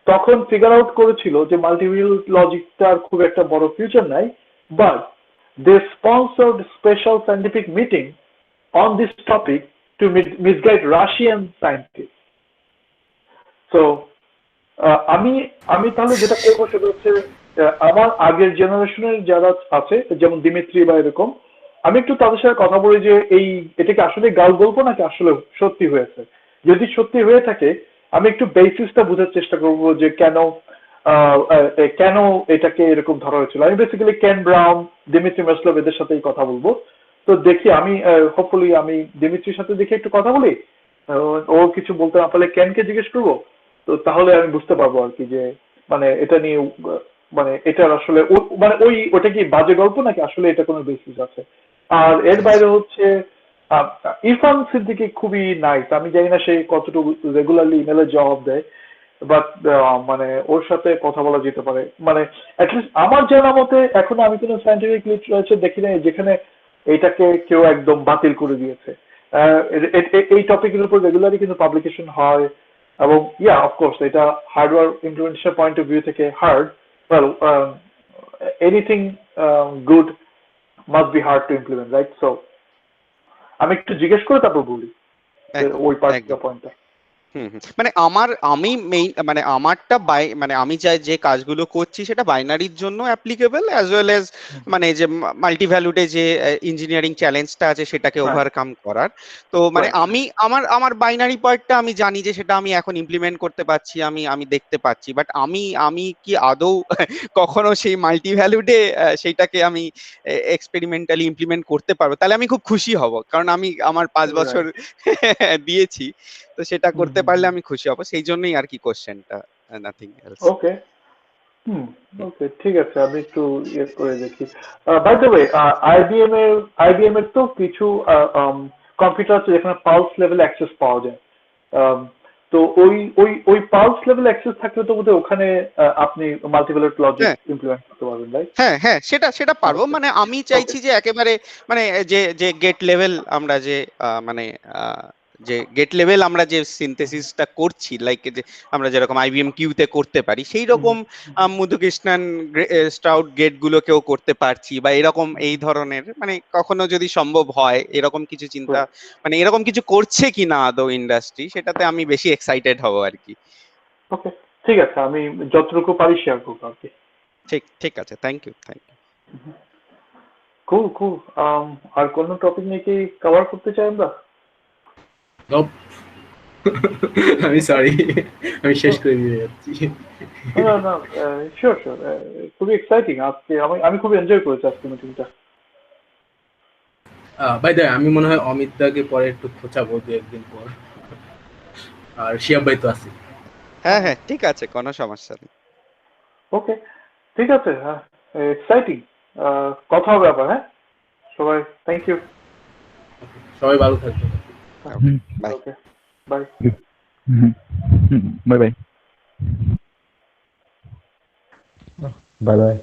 তখন ফিগার আউট করেছিল যে মাল্টিভ্যালুড লজিকটার খুব একটা বড় ফিউচার নাই, but they sponsored special scientific meeting on this topic to misguide Russian scientist. So আমি আমি তাহলে যেটা করবো সেটা হচ্ছে আমার আগের জেনারেশনের যারা আছে যেমন দিমিত্রি বা এরকম, আমি একটু তাদের সাথে কথা বলি যে এটা কি আসলে গাল গল্প নাকি আসলে সত্যি হয়েছে। যদি সত্যি হয়ে থাকে আমি একটু বেসিসটা বোঝার চেষ্টা করব যে কেন এটাকে এরকম ধরা হয়েছিল। আমি বেসিক্যালি কেন ব্রাউন, দিমিত্রি মাসলভ এদের সাথেই কথা বলবো। তো দেখি আমি হোপফুলি আমি দিমিত্রির সাথে দেখে একটু কথা বলি, ও কিছু বলতে না পারলে কেনকে জিজ্ঞেস করবো। তো তাহলে আমি বুঝতে পারবো আর কি যে মানে এটা নিয়ে মানে এটার আসলে মানে ওটা কি বাজে গল্প নাকি আসলে এটা কোনো বেসিস আছে। আর এর বাইরে হচ্ছে ইরফান সিদ্দিকী খুবই নাইস, আমি জানি না সে কতটুকু রেগুলারলি ইমেলে জবাব দেয়, বাট মানে ওর সাথে কথা বলা যেতে পারে। মানে অ্যাটলিস্ট আমার জানা মতে এখনো আমি কোনো সায়েন্টিফিক লিটারেচার দেখি নাই যেখানে এইটাকে কেউ একদম বাতিল করে দিয়েছে। এই টপিকের উপর রেগুলারই কিন্তু পাবলিকেশন হয় এবং অফকোর্স এটা hardware implementation point of view থেকে hard, well anything good must be hard to implement, right? So আমি একটু জিজ্ঞেস করে তারপর বলি ওই পার্টিকুলার পয়েন্টটা। মানে আমি মেইন মানে আমারটা মানে আমি যে কাজগুলো করছি সেটা বাইনারির জন্য অ্যাপ্লিকেবল অ্যাজ ওয়েল এজ মানে যে মাল্টিভ্যালুডে যে ইঞ্জিনিয়ারিং চ্যালেঞ্জটা আছে সেটাকে ওভারকাম করার। তো মানে আমার বাইনারি পার্টটা আমি জানি যে সেটা আমি এখন ইমপ্লিমেন্ট করতে পারছি, আমি দেখতে পাচ্ছি, বাট আমি কি আদৌ কখনো সেই মাল্টিভ্যালুডে সেইটাকে আমি এক্সপেরিমেন্টালি ইমপ্লিমেন্ট করতে পারবো, তাহলে আমি খুব খুশি হব, কারণ আমি আমার 5 বছর দিয়েছি, তো সেটা করতে পারলে আমি খুশি হব। সেই জন্যই আর কি কোশ্চেনটা, নাথিং এলস। ওকে, ওকে, ঠিক আছে, আমি একটু ইয়ে করে দেখি। বাই দ্য ওয়ে, আইবিএম এর তো কিছু কম্পিউটার আছে যেখানে পালস লেভেল অ্যাক্সেস পাওয়া যায়। তো ওই পালস লেভেল অ্যাক্সেস থাকলে তো বোধহয় ওখানে আপনি মাল্টিভ্যালুড লজিক ইমপ্লিমেন্ট করতে পারবেন, রাইট? হ্যাঁ সেটা পারবো। মানে আমি চাইছি যে একেবারে মানে যে গেট লেভেল আমরা যে মানে যে গেট লেভেল আমরা যে সিনথেসিসটা করছি, লাইক যে আমরা যেরকম আইবিএম কিউতে করতে পারি সেই রকম মধুকৃষ্ণন স্ট্রাউড গেট গুলোকেও করতে পারছি, বা এরকম এই ধরনের মানে কখনো যদি সম্ভব হয় এরকম কিছু চিন্তা, মানে এরকম কিছু করছে কিনা আদৌ ইন্ডাস্ট্রি, সেটাতে আমি বেশি এক্সাইটেড হব আর কি। ওকে, ঠিক আছে, আমি যতটুকু পারি শেয়ার করবো আর কি। ঠিক আছে, থ্যাংক ইউ। কুল। আর কোন টপিক নিয়ে কি কভার করতে চাই আমরা? আমি সরি, আমি শেষ করে দিয়ে যাচ্ছি। না, শিওর, খুবই এক্সাইটিং আজকে, আমি খুব এনজয় করেছি আজকে মিটিংটা। বাই দ্য আমি মনে হয় অমিত দাকে পরে একটু খোঁচাবো 2-1 দিন পর, আর শিয়াব ভাই তো আছে। হ্যাঁ ঠিক আছে, কোনো সমস্যা নেই। ওকে, ঠিক আছে, হ্যাঁ, এক্সাইটিং কথা হবে আবার। হ্যাঁ, সবাই থ্যাংক ইউ। সবাই ভালো থাকবেন। Bye. Okay, bye. Bye bye. Bye by.